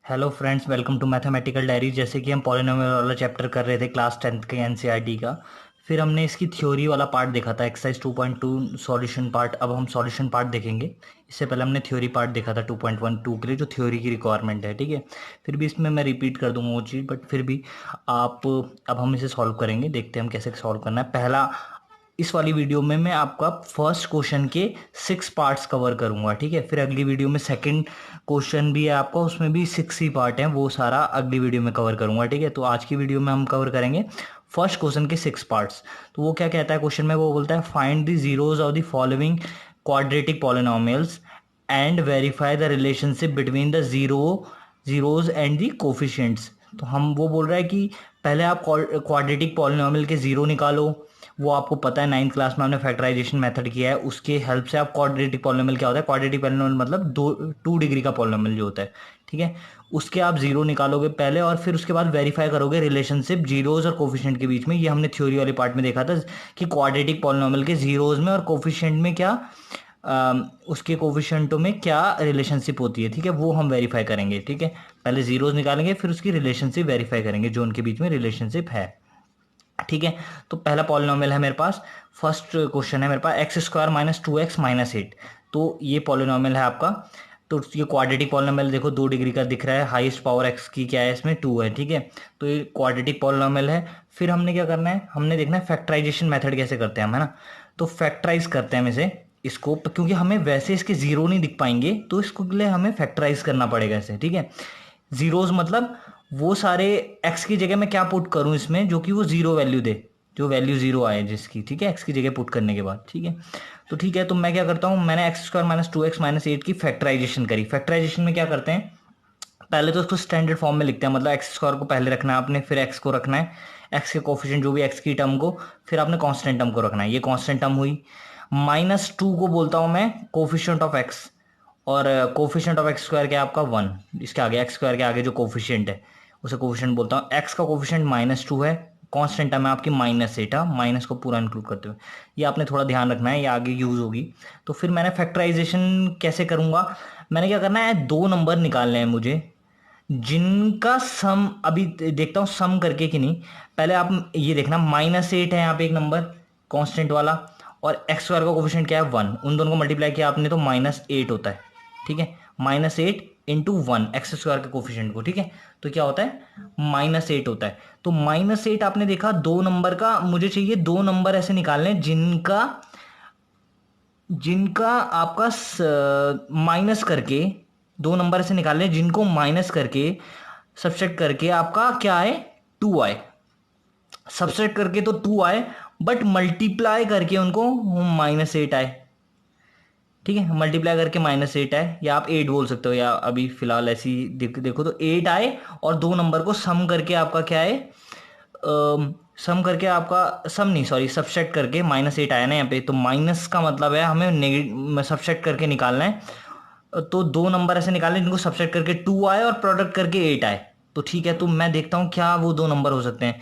Hello friends, welcome to mathematical diary. जैसे कि हम पॉलिनोमियल वाला चैप्टर कर रहे थे क्लास 10th के एनसीईआरटी का। फिर हमने इसकी थ्योरी वाला पार्ट देखा था, एक्सरसाइज 2.2 सॉल्यूशन पार्ट। अब हम सॉल्यूशन पार्ट देखेंगे। इससे पहले हमने थ्योरी पार्ट देखा था 2.12 के लिए, जो थ्योरी की रिक्वायरमेंट है। ठीक है, फिर भी इसमें मैं रिपीट कर दूंगा वो चीज़, बट फिर भी आप अब हम इसे सॉल्व करेंगे। देखते हैं हम कैसे सॉल्व करना है। पहला, इस वाली वीडियो में मैं आपका फर्स्ट क्वेश्चन के 6 पार्ट्स कवर करूंगा। ठीक है, फिर अगली वीडियो में सेकंड क्वेश्चन भी है आपका, उसमें भी 6 ही पार्ट हैं, वो सारा अगली वीडियो में कवर करूंगा। ठीक है, तो आज की वीडियो में हम कवर करेंगे फर्स्ट क्वेश्चन के 6 पार्ट्स। तो वो क्या कहता है क्वेश्चन में, वो बोलता है find the zeros of the following quadratic polynomials and verify the relationship between the zeros and the coefficients. तो हम वो बोल रहा है कि पहले आप क्वाड्रेटिक पॉलिनोमियल के जीरो निकालो। वो आपको पता है, 9th क्लास में हमने फैक्टराइजेशन मेथड किया है, उसके हेल्प से आप क्वाड्रेटिक पॉलिनोमियल क्या होता है, क्वाड्रेटिक पॉलिनोमियल मतलब 2 डिग्री का पॉलिनोमियल जो होता है। ठीक है, उसके आप जीरो निकालोगे पहले, और फिर उसके बाद वेरीफाई करोगे रिलेशनशिप जीरोज और कोफिशिएंट के बीच में। ये हमने थ्योरी वाले पार्ट में देखा था कि क्वाड्रेटिक पॉलिनोमियल के जीरोज में और कोफिशिएंट में क्या उसके कोफिशिएंटों में क्या रिलेशनशिप होती है। ठीक है, वो हम वेरीफाई करेंगे। ठीक है, पहले जीरोज निकालेंगे, फिर उसकी रिलेशनशिप वेरीफाई करेंगे जो उनके बीच में रिलेशनशिप है। ठीक है, तो पहला पॉलिनोमियल है मेरे पास। फर्स्ट क्वेश्चन है मेरे पास x² - 2x - 8। तो ये पॉलिनोमियल है आपका। तो ये क्वाड्रेटिक पॉलिनोमियल देखो, 2 डिग्री का दिख रहा है, हाईएस्ट पावर x की क्या है इसमें, 2 है। ठीक है, तो ये क्वाड्रेटिक पॉलिनोमियल है। फिर हमने क्या करना है, हमने देखना है फैक्टराइजेशन मेथड कैसे करते हैं हम, है ना। तो फैक्टराइज करते हैं हम इसे, इसको, क्योंकि हमें वैसे इसके जीरो नहीं दिख पाएंगे, तो इसको लिए हमें फैक्टराइज करना पड़ेगा इसे। ठीक है, जीरोज मतलब वो सारे एक्स की जगह मैं क्या पुट करूं इसमें जो कि वो जीरो वैल्यू दे, जो वैल्यू जीरो आए जिसकी। ठीक है, एक्स की जगह पुट करने के बाद। ठीक है, तो ठीक है, तो मैं क्या करता हूं, मैंने x² - 2x - 8 की फैक्टराइजेशन करी। फैक्टराइजेशन में क्या करते हैं, पहले तो उसको स्टैंडर्ड फॉर्म में लिखते हैं, मतलब x² को पहले रखना है आपने, फिर x को रखना है, x के कोफिशिएंट जो भी x की टर्म को, फिर आपने कांस्टेंट टर्म को रखना है। ये कांस्टेंट टर्म हुई। -2 को बोलता हूं मैं कोफिशिएंट ऑफ x, और कोफिशिएंट ऑफ x² क्या है आपका 1। इसके आगे x² के आगे जो कोफिशिएंट है उसे कोफिशिएंट बोलता हूँ। x का कोफिशिएंट -2 है, कांस्टेंट टर्म है आपकी -8, माइनस को पूरा इंक्लूड करते हुए। ये आपने थोड़ा ध्यान रखना है, ये आगे यूज होगी। तो फिर मैंने फैक्टराइजेशन कैसे करूंगा, मैंने क्या करना है, दो नंबर निकालने हैं मुझे जिनका सम, अभी देखता हूँ सम करके कि नहीं। पहले आप ये देखना, -8 है यहाँ पे एक नंबर कांस्टेंट वाला, और x² का कोफिशिएंट क्या है 1। उन दोनों को मल्टीप्लाई किया आपने तो -8 होता है। ठीक है, -8 इंटू 1 x² के कोफिशिएंट को। ठीक है, तो क्या होता है, -8 होता है। तो -8 आपने देखा, दो नंबर का मुझे चाहिए, दो नंबर ऐसे निकालने जिनका जिनका आपका माइनस करके, दो नंबर ऐसे निकालने जिनको माइनस करके सब्सट्रैक्ट करके आपका क्या आए, 2 आए। सब्सट्रैक्ट करके तो 2 आए, बट मल्टीप्लाई करके उनको -8 आए। ठीक है, मल्टीप्लाई करके -8 आए, या आप 8 बोल सकते हो, या अभी फिलहाल ऐसी देखो तो 8 आए, और दो नंबर को सम करके आपका क्या है, सम करके आपका, सम नहीं सॉरी, सब्सट्रैक्ट करके -8 आया ना यहाँ पे, तो माइनस का मतलब है हमें नेगेटिव सब्सट्रैक्ट करके निकालना है। तो दो नंबर ऐसे निकालने जिनको सब्सट्रैक्ट करके 2 आए और प्रोडक्ट करके 8 आए। तो ठीक है, तो मैं देखता हूँ क्या वो दो नंबर हो सकते हैं।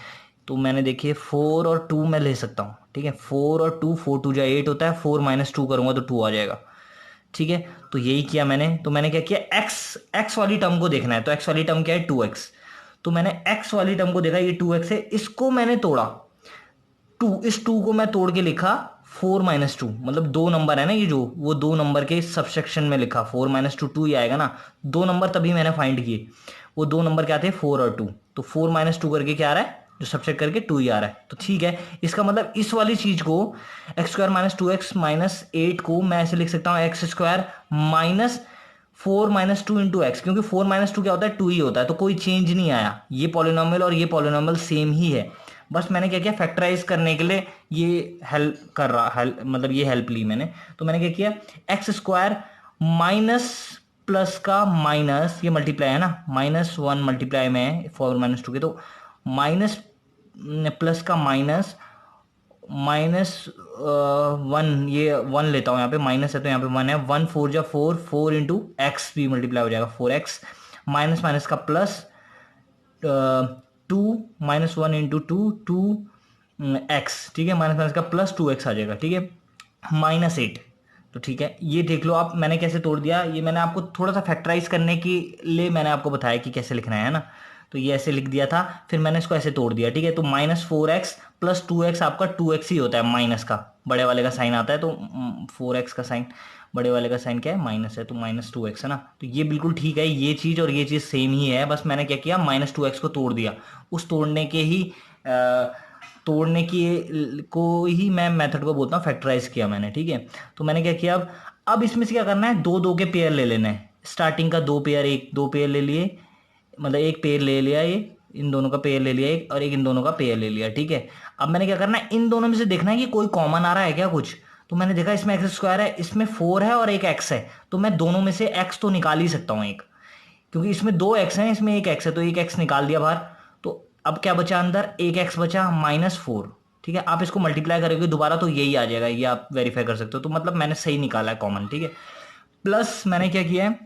तो मैंने देखिए 4 और 2 मैं ले सकता हूँ। ठीक है, 4 और 2, 4 2 जा 8 होता है, 4 -2 करूंगा तो 2 आ जाएगा। ठीक है, तो यही किया मैंने। तो मैंने क्या किया, एक्स वाली टर्म को देखना है, तो एक्स वाली टर्म क्या है 2x। तो मैंने एक्स वाली टर्म को देखा, ये 2x है, इसको मैंने तोड़ा, इस 2 को मैं तोड़ के लिखा 4 -2, मतलब दो नंबर है ना ये, जो वो दो नंबर के सबसेक्शन में लिखा 4 -2, 2 ही आएगा ना। दो नंबर तभी मैंने फाइंड किए, वो दो नंबर क्या थे, 4 और 2। तो 4 -2 करके क्या आ रहा है, जो सबसेट करके 2 ही आ रहा है। तो ठीक है, इसका मतलब इस वाली चीज को, x² - 2x - 8 को मैं ऐसे लिख सकता हूँ, x² माइनस 4 -2 इंटू एक्स, क्योंकि 4 -2 क्या होता है, 2 ही होता है, तो कोई चेंज नहीं आया। ये पॉलिनोमियल और ये पॉलिनोमियल सेम ही है। बस मैंने क्या किया, फैक्टराइज करने के लिए ये हेल्प कर रहा, मतलब ये हेल्प ली मैंने। तो मैंने क्या किया, x² माइनस प्लस का माइनस, ये मल्टीप्लाई है ना, -1 मल्टीप्लाई में 4 -2 के, तो माइनस प्लस का माइनस, -1, ये 1 लेता हूँ यहाँ पे, माइनस है तो यहाँ पे 1 है, 1 4 जा 4, 4 इंटू एक्स भी मल्टीप्लाई हो जाएगा 4x, माइनस माइनस का प्लस, 2 -1 इंटू 2 एक्स। ठीक है, माइनस माइनस का प्लस 2x आ जाएगा। ठीक है, -8, तो ठीक है, ये देख लो आप, मैंने कैसे तोड़ दिया। ये मैंने आपको थोड़ा सा फैक्टराइज करने के लिए मैंने आपको बताया कि कैसे लिखना है ना। तो ये ऐसे लिख दिया था, फिर मैंने इसको ऐसे तोड़ दिया, ठीक है। तो -4x प्लस 2x, आपका 2x ही होता है, माइनस का बड़े वाले का साइन आता है, तो 4x का साइन, बड़े वाले का साइन क्या है, माइनस है, तो -2x है ना। तो ये बिल्कुल ठीक है, ये चीज़ और ये चीज़ सेम ही है, बस मैंने क्या किया, -2x को तोड़ दिया। उस तोड़ने की को ही मैं मेथड को बोलता हूँ फैक्टराइज किया मैंने, ठीक है। तो मैंने क्या किया, अब इसमें से क्या करना है, दो दो के पेयर ले लेना है। स्टार्टिंग का दो पेयर, एक दो पेयर ले लिए, मतलब एक पेयर ले लिया, ये इन दोनों का पेयर ले लिया एक, और एक इन दोनों का पेयर ले लिया, ठीक है। अब मैंने क्या करना है, इन दोनों में से देखना है कि कोई कॉमन आ रहा है क्या कुछ। तो मैंने देखा इसमें एक्स स्क्वायर है, इसमें 4 है और एक एक्स है, तो मैं दोनों में से एक्स तो निकाल ही सकता हूँ एक, क्योंकि इसमें दो एक्स हैं, इसमें एक एक्स है, तो एक एक्स निकाल दिया बाहर। तो अब क्या बचा अंदर, एक एक्स बचा, -4, ठीक है। आप इसको मल्टीप्लाई करोगे दोबारा तो यही आ जाएगा, ये आप वेरीफाई कर सकते हो। तो मतलब मैंने सही निकाला है कॉमन, ठीक है। प्लस मैंने क्या किया है,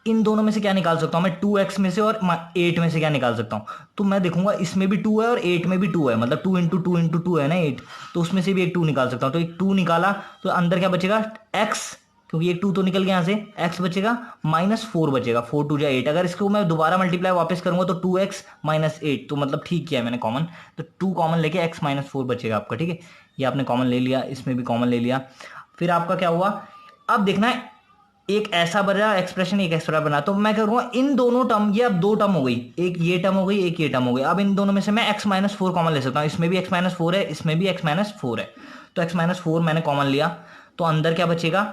इन दोनों में से क्या निकाल सकता हूं मैं, 2x में से और 8 में से क्या निकाल सकता हूं। तो मैं देखूंगा इसमें भी 2 है और 8 में भी 2 है, मतलब 2 × 2 × 2 है ना 8, तो उसमें से भी एक 2 निकाल सकता हूं। तो एक 2 निकाला, तो अंदर क्या बचेगा, x, क्योंकि एक 2 तो निकल गया यहाँ से, x बचेगा, -4 बचेगा, 4×2 = 8। अगर इसको मैं दोबारा मल्टीप्लाई वापस करूंगा तो 2x -8, तो मतलब ठीक किया है मैंने कॉमन। तो 2 कॉमन लेके x -4 बचेगा आपका, ठीक है। ये आपने कॉमन ले लिया, इसमें भी कॉमन ले लिया। फिर आपका क्या हुआ, अब देखना है, एक ऐसा बना एक्सप्रेशन, एक एक्स्ट्रा बना। तो मैं करूंगा इन दोनों टर्म, ये अब दो टर्म हो गई, एक ये टर्म हो गई, एक ये टर्म हो गई। अब इन दोनों में से मैं x-4 कॉमन ले सकता हूँ, इसमें भी x-4 है, इसमें भी x-4 है। तो x-4 मैंने कॉमन लिया, तो अंदर क्या बचेगा,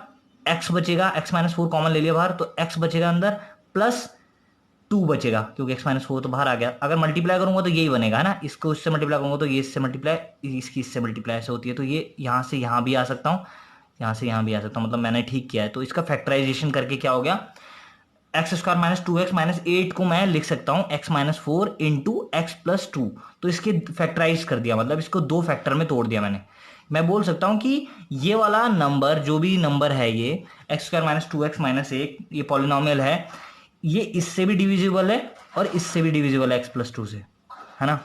x बचेगा, x-4 कॉमन ले लिया बाहर, तो x बचेगा अंदर, प्लस 2 बचेगा, क्योंकि x-4 तो बाहर आ गया। अगर मल्टीप्लाई करूंगा तो यही बनेगा है ना, इसको इससे मल्टीप्लाई करूंगा तो ये इससे मल्टीप्लाई, इसकी इससे मल्टीप्लाई ऐसे होती है। तो ये यहाँ से यहाँ भी आ सकता हूँ, यहाँ से यहाँ भी आ सकता हूँ, मतलब मैंने ठीक किया है। तो इसका फैक्टराइजेशन करके क्या हो गया, x² - 2x - 8 को मैं लिख सकता हूँ x-4 × x+2। तो इसके फैक्टराइज कर दिया, मतलब इसको दो फैक्टर में तोड़ दिया मैंने। मैं बोल सकता हूँ कि ये वाला नंबर, जो भी नंबर है ये x² - 2x - 1, ये पॉलिनोमियल है, ये इससे भी डिविजिबल है और इससे भी डिविजिबल है x+2 से, है ना।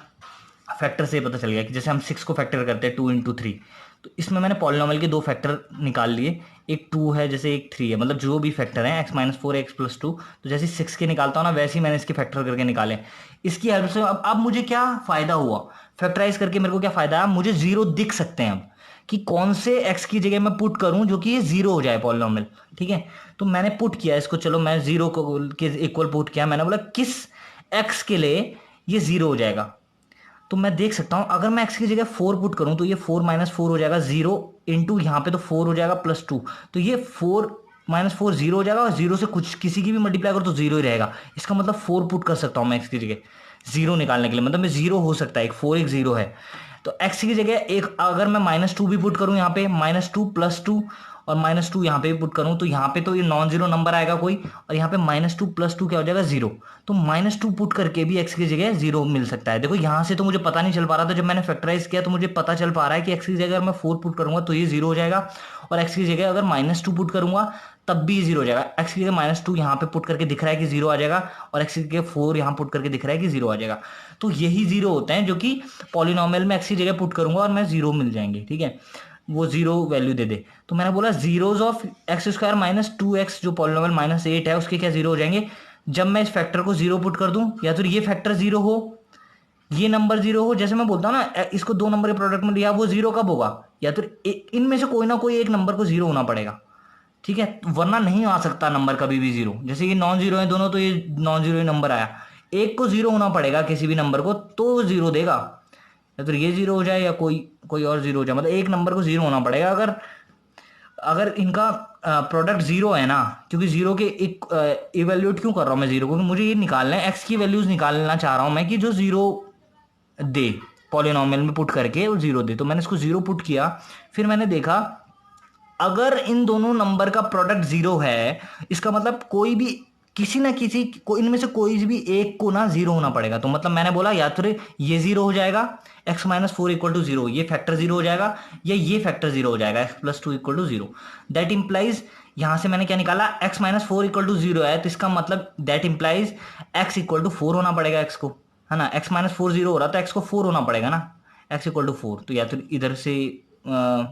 फैक्टर से पता चल गया कि जैसे हम 6 को फैक्टर करते हैं 2 × 3, तो इसमें मैंने पॉलिनोमियल के दो फैक्टर निकाल लिए, एक 2 है जैसे एक 3 है, मतलब जो भी फैक्टर है x-4 x+2, तो जैसे 6 के निकालता हूँ ना, वैसे ही मैंने इसके फैक्टर करके निकाले। इसकी हेल्प से अब मुझे क्या फायदा हुआ, फैक्टराइज करके मेरे को क्या फायदा है, मुझे जीरो दिख सकते हैं अब, कि कौन से x की जगह मैं पुट करूं जो कि ये जीरो हो जाए पॉलिनोमियल, ठीक है। तो मैंने पुट किया इसको, चलो मैं जीरो के इक्वल पुट किया, मैंने बोला किस x के लिए ये जीरो हो जाएगा। तो मैं देख सकता हूं, अगर मैं x की जगह 4 पुट करूं तो ये 4 - 4 हो जाएगा, 0 इंटू यहाँ पे तो 4 हो जाएगा +2, तो ये 4 - 4 0 हो जाएगा, और 0 से कुछ किसी की भी मल्टीप्लाई करो तो 0 ही रहेगा। इसका मतलब 4 पुट कर सकता हूं मैं x की जगह 0 निकालने के लिए, मतलब मैं 0 हो सकता है, एक 4 एक 0 है। तो x की जगह एक, अगर मैं -2 भी पुट करूं यहाँ पे, -2 +2, और -2 यहाँ पे भी पुट करूं, तो यहाँ पे तो ये नॉन जीरो नंबर आएगा कोई, और यहाँ पे -2 +2 क्या हो जाएगा, 0। तो -2 पुट करके भी x की जगह 0 मिल सकता है। देखो यहाँ से तो मुझे पता नहीं चल पा रहा था, जब मैंने फैक्टराइज किया तो मुझे पता चल पा रहा है कि x की जगह अगर मैं 4 पुट करूंगा तो ये 0 हो जाएगा, और x की जगह अगर -2 पुट करूंगा तब भी 0 हो जाएगा। x की जगह -2 यहाँ पे पुट करके दिख रहा है कि 0 आ जाएगा, और x की जगह 4 यहाँ पुट करके दिख रहा है कि 0 आ जाएगा। तो यही 0 होते हैं जो कि पॉलिनोमियल में x की जगह पुट करूंगा और मैं 0 मिल जाएंगे, ठीक है, वो 0 वैल्यू दे दे। तो मैंने बोला जीरोज ऑफ x² - 2x, जो पॉलिनोमियल -8 है, उसके क्या 0 हो जाएंगे जब मैं इस फैक्टर को 0 पुट कर दूं, या तो ये फैक्टर 0 हो, ये नंबर 0 हो। जैसे मैं बोलता हूं ना, इसको दो नंबर के प्रोडक्ट में लिया, वो 0 कब होगा, या तो इनमें से कोई ना कोई एक नंबर को 0 होना पड़ेगा, ठीक है, वरना नहीं आ सकता नंबर कभी भी 0। जैसे ये नॉन जीरो है दोनों, तो ये नॉन जीरो नंबर आया, एक को 0 होना पड़ेगा किसी भी नंबर को, तो 0 देगा, या तो ये 0 हो जाए या कोई कोई और 0 हो जाए, मतलब एक नंबर को 0 होना पड़ेगा। अगर अगर इनका प्रोडक्ट 0 है ना, क्योंकि 0 के एक इवेल्यूएट क्यों कर रहा हूँ मैं 0 को, मुझे ये निकालना है, x की वैल्यूज निकालना चाह रहा हूँ मैं, कि जो 0 दे, पॉलिनोमियल में पुट करके वो 0 दे। तो मैंने इसको 0 पुट किया, फिर मैंने देखा अगर इन दोनों नंबर का प्रोडक्ट 0 है, इसका मतलब कोई भी, किसी ना किसी को, इनमें से कोई भी एक को ना 0 होना पड़ेगा। तो मतलब मैंने बोला या तो ये 0 हो जाएगा, x-4 = 0, ये फैक्टर 0 हो जाएगा, या ये फैक्टर 0 हो जाएगा, x+2 = 0। दैट इंप्लाइज, यहां से मैंने क्या निकाला, x-4 = 0 है, तो इसका मतलब दैट इंप्लाइज x = 4 होना पड़ेगा x को, है ना। x-4 0 हो रहा, तो x को 4 होना पड़ेगा ना, x = 4। तो या तो इधर से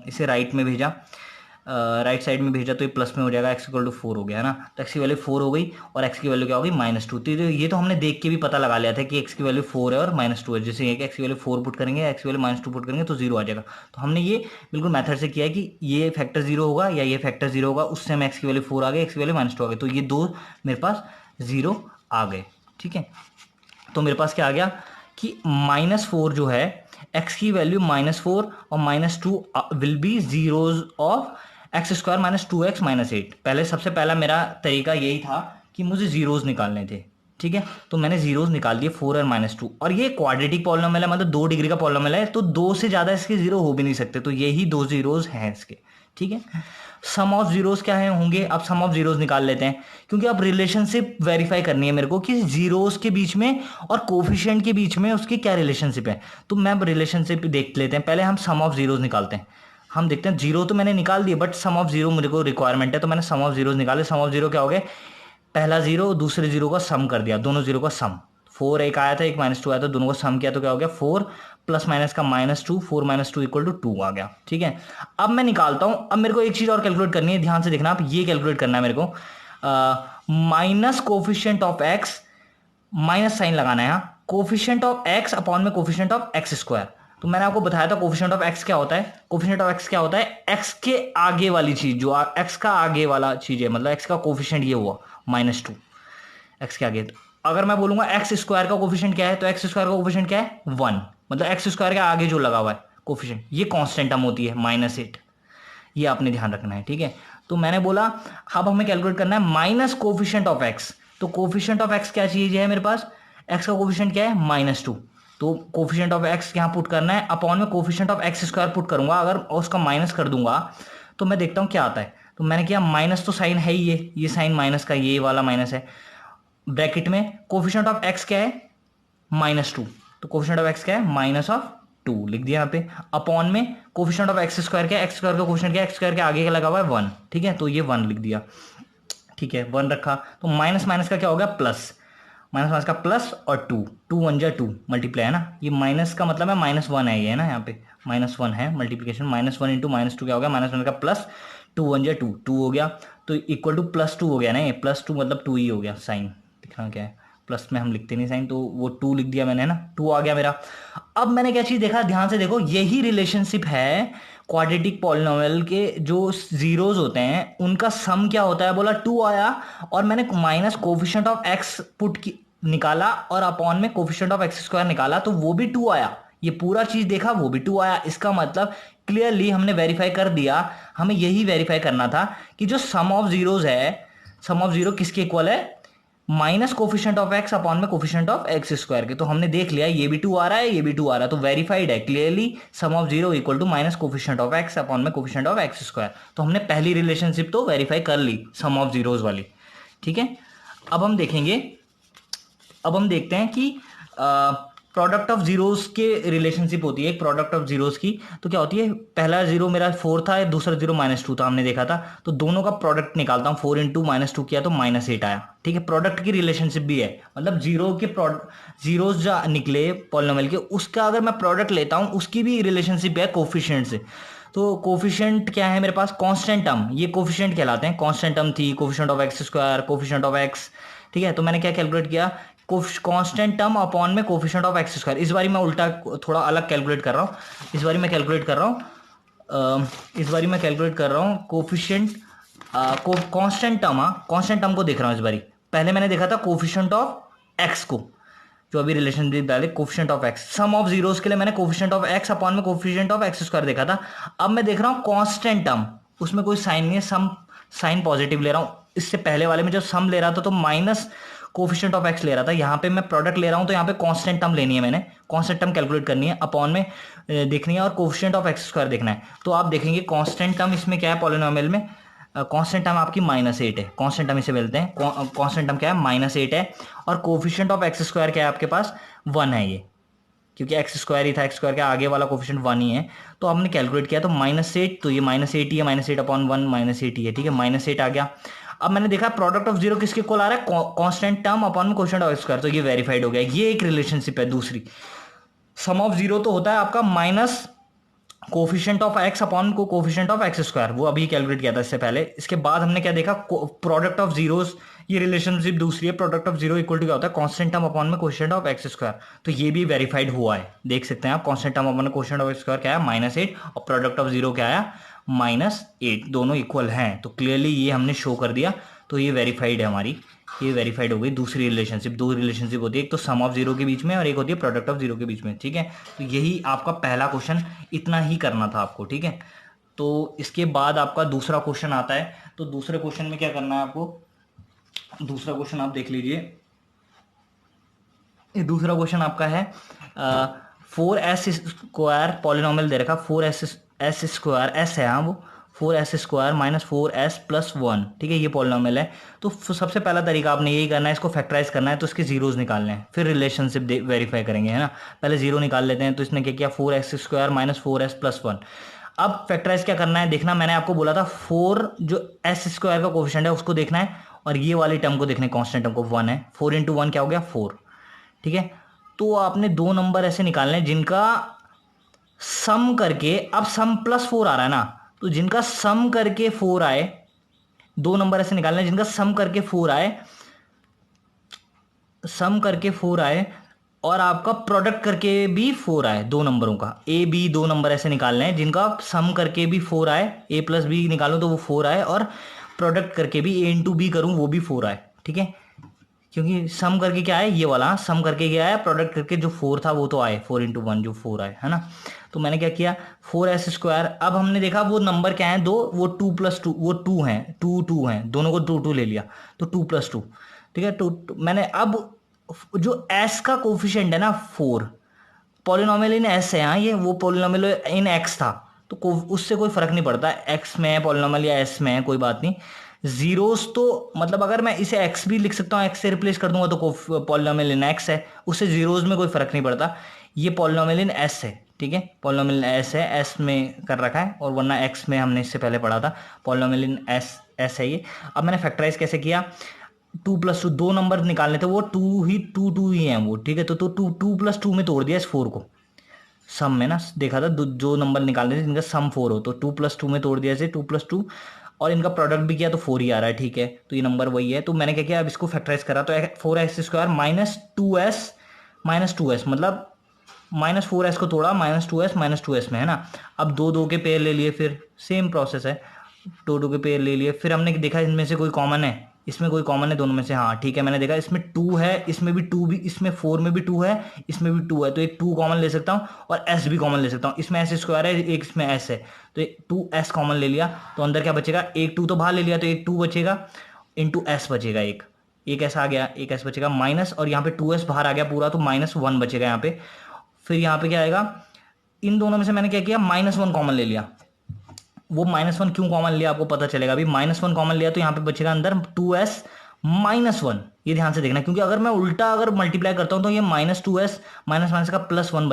इसे राइट में भेजा, राइट साइड में भेजा तो ये प्लस में हो जाएगा, x इक्वल टू 4 हो गया है ना। तो x की वैल्यू 4 हो गई और x की वैल्यू क्या होगी -2। तो ये तो हमने देख के भी पता लगा लिया था कि x की वैल्यू 4 है और -2 है। जैसे x की वैल्यू 4 पुट करेंगे, x की वैल्यू -2 पुट करेंगे तो 0 आ जाएगा। तो हमने ये बिल्कुल मेथड से किया है कि ये फैक्टर 0 होगा या ये फैक्टर 0 होगा, उससे हम x की वैल्यू 4 आ गई, x की वैल्यू -2 आ गई, तो ये दो मेरे पास 0 आ गए। ठीक है, तो मेरे पास क्या आ गया कि -4 जो है x की वैल्यू -4 और -2 will be zeros of x square -2x -8। पहले सबसे पहला मेरा तरीका यही था कि मुझे जीरोज निकालने थे। ठीक है, तो मैंने जीरोज निकाल दिए 4 और -2, और ये क्वाड्रेटिक पॉलिनोमियल है, मतलब 2 डिग्री का पॉलिनोमियल है, तो 2 से ज़्यादा इसके जीरो हो भी नहीं सकते, तो यही 2 जीरोज हैं इसके। ठीक है, सम ऑफ जीरोज क्या है होंगे, अब सम ऑफ जीरोज निकाल लेते हैं, क्योंकि अब रिलेशनशिप वेरीफाई करनी है मेरे को कि जीरोज के बीच में और कोफिशिएंट के बीच में उसकी क्या रिलेशनशिप है। तो मैं अब रिलेशनशिप देख लेते हैं, पहले हम सम ऑफ जीरोज निकालते हैं। हम देखते हैं, जीरो तो मैंने निकाल दिए, बट सम ऑफ जीरो मुझे को रिक्वायरमेंट है, तो मैंने सम ऑफ जीरोज निकाले। सम ऑफ जीरो क्या हो गए, पहला जीरो दूसरे जीरो का सम कर दिया, दोनों जीरो का सम। 4 एक आया था, एक -2 आया था, दोनों का सम किया तो क्या हो गया 4 प्लस माइनस का -2, 4 -2 इक्वल टू 2 आ गया। ठीक है, अब मैं निकालता हूं। अब मेरे को एक चीज और कैलकुलेट करनी है, ध्यान से देखना आप, ये कैलकुलेट करना है मेरे को, minus coefficient of x, minus sign लगाना है यहाँ, कोफिशिएंट ऑफ एक्स अपॉन में कोफिशिएंट ऑफ एक्स स्क्वायर। तो मैंने आपको बताया था कोफिशिएंट ऑफ एक्स क्या होता है। कोफिशिएंट ऑफ एक्स क्या होता है, एक्स के आगे वाली चीज, जो एक्स का आगे वाला चीज है, मतलब एक्स का कोफिशिएंट ये हुआ -2 एक्स के आगे। अगर मैं बोलूंगा एक्स स्क्वायर का कोफिशिएंट क्या है, तो एक्स स्क्वायर का कोफिशिएंट क्या है 1, मतलब एक्स स्क्वायर के आगे जो लगा हुआ है कोफिशिएंट, ये कांस्टेंट टर्म होती है -8। ये आपने ध्यान रखना है। ठीक है, तो मैंने बोला अब हमें कैलकुलेट करना है माइनस कोफिशिएंट ऑफ एक्स। तो कोफिशिएंट ऑफ एक्स क्या चीज है मेरे पास, एक्स का कोफिशिएंट क्या है -2, तो कोफिशिएंट ऑफ एक्स यहां पुट करना है, अपॉन में coefficient of x square put करूंगा। अगर उसका माइनस कर दूंगा तो मैं देखता हूं क्या आता है। तो मैंने किया, माइनस तो साइन है ही, ये साइन माइनस का, ये वाला माइनस है, ब्रैकेट में कोफिशिएंट ऑफ एक्स क्या है -2, तो कोफिशिएंट ऑफ एक्स क्या है -2 लिख दिया यहाँ पे, अपॉन में कोफिशिएंट ऑफ एक्स स्क्वायर क्या है, एक्स स्क्वायर का कोफिशिएंट क्या है, एक्स स्क्वायर के आगे का लगा हुआ है 1। ठीक है, तो ये 1 लिख दिया। ठीक है, 1 रखा, तो माइनस माइनस का क्या हो गया प्लस, माइनस माइनस का प्लस, और 2 2 1 जा 2 मल्टीप्लाई है ना, ये माइनस का मतलब है -1 है, ये है ना, यहाँ पे -1 है मल्टीप्लीकेशन, -1 इंटू -2 क्या हो गया, -1 का प्लस 2 1 जा 2 2 हो गया, तो इक्वल टू +2 हो गया ना, ये +2 मतलब 2 ही हो गया। साइन दिखना क्या है, प्लस में हम लिखते नहीं साइन, तो वो 2 लिख दिया मैंने ना, 2 आ गया मेरा। अब मैंने क्या चीज देखा, ध्यान से देखो, यही रिलेशनशिप है क्वाड्रेटिक पॉलिनोमियल के, जो जीरोज होते हैं उनका सम क्या होता है, बोला 2 आया, और मैंने minus coefficient of x put निकाला और अपॉन में कोफिशिएंट ऑफ एक्स स्क्वायर निकाला, तो वो भी 2 आया। ये पूरा चीज देखा, वो भी 2 आया। इसका मतलब क्लियरली हमने वेरीफाई कर दिया। हमें यही वेरीफाई करना था कि जो सम ऑफ जीरोज है, सम ऑफ जीरो किसके इक्वल है, minus coefficient of x upon में कोफिशिएंट ऑफ एक्स स्क्वायर के। तो हमने देख लिया, ये भी 2 आ रहा है, ये भी 2 आ रहा है, तो वेरीफाइड है clearly, sum of zero equal to minus coefficient of x upon में कोफिशिएंट ऑफ एक्स स्क्वायर। तो हमने पहली रिलेशनशिप तो वेरीफाई कर ली, सम ऑफ जीरोज वाली। ठीक है, अब हम देखेंगे, अब हम देखते हैं कि प्रोडक्ट ऑफ जीरोस के रिलेशनशिप होती है एक प्रोडक्ट ऑफ जीरोस की। तो क्या होती है, पहला जीरो मेरा 4 था, दूसरा जीरो -2 था, हमने देखा था, तो दोनों का प्रोडक्ट निकालता हूं, 4 इंटू -2 किया तो -8 आया। ठीक है, प्रोडक्ट की रिलेशनशिप भी है, मतलब जीरो के जीरोस जो निकले पॉलिनोमियल के, उसका अगर मैं प्रोडक्ट लेता हूं, उसकी भी रिलेशनशिप है कोफिशिएंट से। तो कोफिशिएंट क्या है मेरे पास, कांस्टेंट टर्म, ये कोफिशिएंट कहलाते हैं। कांस्टेंट टर्म थी coefficient of x square, coefficient of x. ठीक है, तो मैंने क्या कैलकुलेट किया, कांस्टेंट टर्म अपॉन में कोफिशिएंट ऑफ एक्स स्क्वायर। इस बारी मैं उल्टा थोड़ा अलग कैलकुलेट कर रहा हूँ, इस बारी मैं कैलकुलेट कर रहा हूँ coefficient constant term, constant term को देख रहा हूँ इस बारी। पहले मैंने देखा था कोफिशिएंट ऑफ एक्स को, जो अभी रिलेशनशिप डाले coefficient of x. Sum of zeros के लिए मैंने कोफिशिएंट ऑफ एक्स अपॉन में कोफिशिएंट ऑफ एक्स स्क्वायर देखा था। अब मैं देख रहा हूँ कांस्टेंट टर्म, उसमें कोई साइन नहीं है, सम साइन पॉजिटिव ले रहा हूँ। इससे पहले वाले में जब सम ले रहा था तो माइनस कोफिशिएंट ऑफ एक्स ले रहा था, यहाँ पे मैं प्रोडक्ट ले रहा हूँ, तो यहाँ पे कांस्टेंट टर्म लेनी है, मैंने कांस्टेंट टर्म कैलकुलेट करनी है, अपॉन में देखनी है, और कोफिशिएंट ऑफ एक्स स्क्वायर देखना है। तो आप देखेंगे कांस्टेंट टर्म इसमें क्या है, पॉलिनोमियल में कांस्टेंट टर्म आपकी -8 है, कांस्टेंट टर्म इसे बोलते हैं, कांस्टेंट टर्म क्या है -8 है, और कोफिशिएंट ऑफ एक्स स्क्वायर क्या है आपके पास 1 है, ये क्योंकि एक्स स्क्वायर ही था, एक्स स्क्वायर के आगे वाला कोफिशिएंट 1 ही है। तो हमने कैलकुलेट किया तो -8, तो ये -8 ही है, -8 अपॉन 1 -8 ही है। ठीक है, -8 आ गया। अब मैंने देखा प्रोडक्ट ऑफ जीरो किसके इक्वल आ रहा है, कांस्टेंट टर्म अपॉन में कोफिशिएंट ऑफ स्क्वायर, तो ये वेरीफाइड हो गया। ये एक रिलेशनशिप है। दूसरी, सम ऑफ जीरो तो होता है आपका कोफिशिएंट ऑफ एक्स अपॉन को कोफिशिएंट ऑफ एक्स स्क्वायर, वो अभी कैलकुलेट किया था इससे पहले। इसके बाद हमने क्या देखा, प्रोडक्ट ऑफ जीरोस, ये रिलेशनशिप दूसरी है। Product of zero equal to क्या होता है, कांस्टेंट टर्म अपॉन में कोफिशिएंट ऑफ एक्स स्क्वायर। तो ये भी वेरीफाइड हुआ है, देख सकते हैं आप। Constant term upon coefficient of x square क्या है, -8, और प्रोडक्ट ऑफ जीरो क्या आया, -8, दोनों इक्वल हैं। तो क्लियरली ये हमने शो कर दिया, तो ये वेरीफाइड है हमारी, ये वेरीफाइड हो गई दूसरी रिलेशनशिप। दो रिलेशनशिप होती है, एक तो सम ऑफ जीरो के बीच में और एक होती है प्रोडक्ट ऑफ जीरो के बीच में, ठीक है। तो यही आपका पहला क्वेश्चन, इतना ही करना था आपको, ठीक है। तो इसके बाद आपका दूसरा क्वेश्चन आता है। तो दूसरे क्वेश्चन में क्या करना है आपको, दूसरा क्वेश्चन आप देख लीजिए। ये दूसरा क्वेश्चन आपका है 4s² पॉलिनोमियल दे रखा, 4s² एस है, हाँ वो 4s² -4s+1, ठीक है, ये पॉलिनोमियल है। तो सबसे पहला तरीका आपने यही करना है, इसको फैक्टराइज करना है, तो इसके जीरोस निकालने हैं, फिर रिलेशनशिप वेरीफाई करेंगे, है ना। पहले जीरो निकाल लेते हैं। तो इसने क्या किया, 4s² -4s+1। अब फैक्टराइज क्या करना है देखना, मैंने आपको बोला था 4 जो s² का कोफिशिएंट है उसको देखना है, और ये वाली टर्म को देखना है, कांस्टेंट टर्म को, 1 है। 4 × 1 क्या हो गया, 4, ठीक है। तो आपने दो नंबर ऐसे निकालने हैं जिनका सम करके, अब सम +4 आ रहा है ना, तो जिनका सम करके 4 आए, दो नंबर ऐसे निकालने हैं जिनका सम करके 4 आए, सम करके 4 आए, और आपका प्रोडक्ट करके भी 4 आए, दो नंबरों का ए बी, दो नंबर ऐसे निकालने हैं जिनका सम करके भी 4 आए, ए प्लस बी निकालूं तो वो 4 आए, और प्रोडक्ट करके भी ए इंटू बी करूं वो भी 4 आए, ठीक है। क्योंकि सम करके क्या है, ये वाला सम करके क्या है, प्रोडक्ट करके जो 4 था वो तो आए, 4 × 1 जो 4 आए, है ना। तो मैंने क्या किया, 4s²। अब हमने देखा वो नंबर क्या है, दो, वो 2 + 2, वो 2 हैं, 2 2 हैं, दोनों को 2 2 ले लिया, तो 2 + 2, ठीक है। मैंने अब जो s का कोफिशिएंट है ना 4, पॉलिनोमियल इन s है, हाँ ये वो पॉलिनोमियल इन x था, तो उससे कोई फर्क नहीं पड़ता x में है पॉलिनोमियल या s में है, कोई बात नहीं। जीरोस तो मतलब अगर मैं इसे x भी लिख सकता हूँ, x से रिप्लेस कर दूंगा तो पॉलिनोमियल इन x है, उससे जीरोस में कोई फर्क नहीं पड़ता। ये पॉलिनोमियल इन s है, ठीक है, पॉलिनोमियल s है, s में कर रखा है, और वरना x में हमने इससे पहले पढ़ा था, पॉलिनोमियल इन s है ये। अब मैंने फैक्टराइज कैसे किया, 2 + 2, दो नंबर निकालने थे, वो 2 ही हैं वो, ठीक है। तो 2 + 2 में तोड़ दिया इस 4 को, सम में ना देखा था, जो नंबर निकालने थे जिनका सम 4 हो, तो 2 + 2 में तोड़ दिया इसे, 2 + 2, और इनका प्रोडक्ट भी किया तो 4 ही आ रहा है, ठीक है। तो ये नंबर वही है। तो मैंने क्या किया, अब इसको फैक्टराइज करा, तो 4s² -2s मतलब -4s को तोड़ा, -2s में, है ना। अब दो दो के पेयर ले लिए, फिर सेम प्रोसेस है, दो दो के पेयर ले लिए, फिर हमने देखा इनमें से कोई कॉमन है, इसमें कोई कॉमन है दोनों में से, हाँ ठीक है। मैंने देखा इसमें 2 है, इसमें भी 2, भी इसमें 4 में भी 2 है, इसमें भी 2 है, तो एक 2 कॉमन ले सकता हूँ, और s भी कॉमन ले सकता हूँ। इसमें s² है, एक इसमें s है, तो एक 2s कॉमन ले लिया, तो अंदर क्या बचेगा, एक 2 तो बाहर ले लिया, तो एक 2 बचेगा, इंटू s बचेगा, एक s आ गया, एक s बचेगा माइनस, और यहाँ पे 2s बाहर आ गया पूरा, तो -1 बचेगा यहाँ पे। फिर यहाँ पे क्या आएगा, इन दोनों में से मैंने क्या किया, -1 कॉमन ले लिया। वो -1 क्यों कॉमन लिया आपको पता चलेगा। अभी -1 कॉमन लिया तो यहाँ पे बचेगा अंदर 2s -1, ये ध्यान से देखना, क्योंकि अगर मैं उल्टा अगर मल्टीप्लाई करता हूँ तो ये -2s माइनस का +1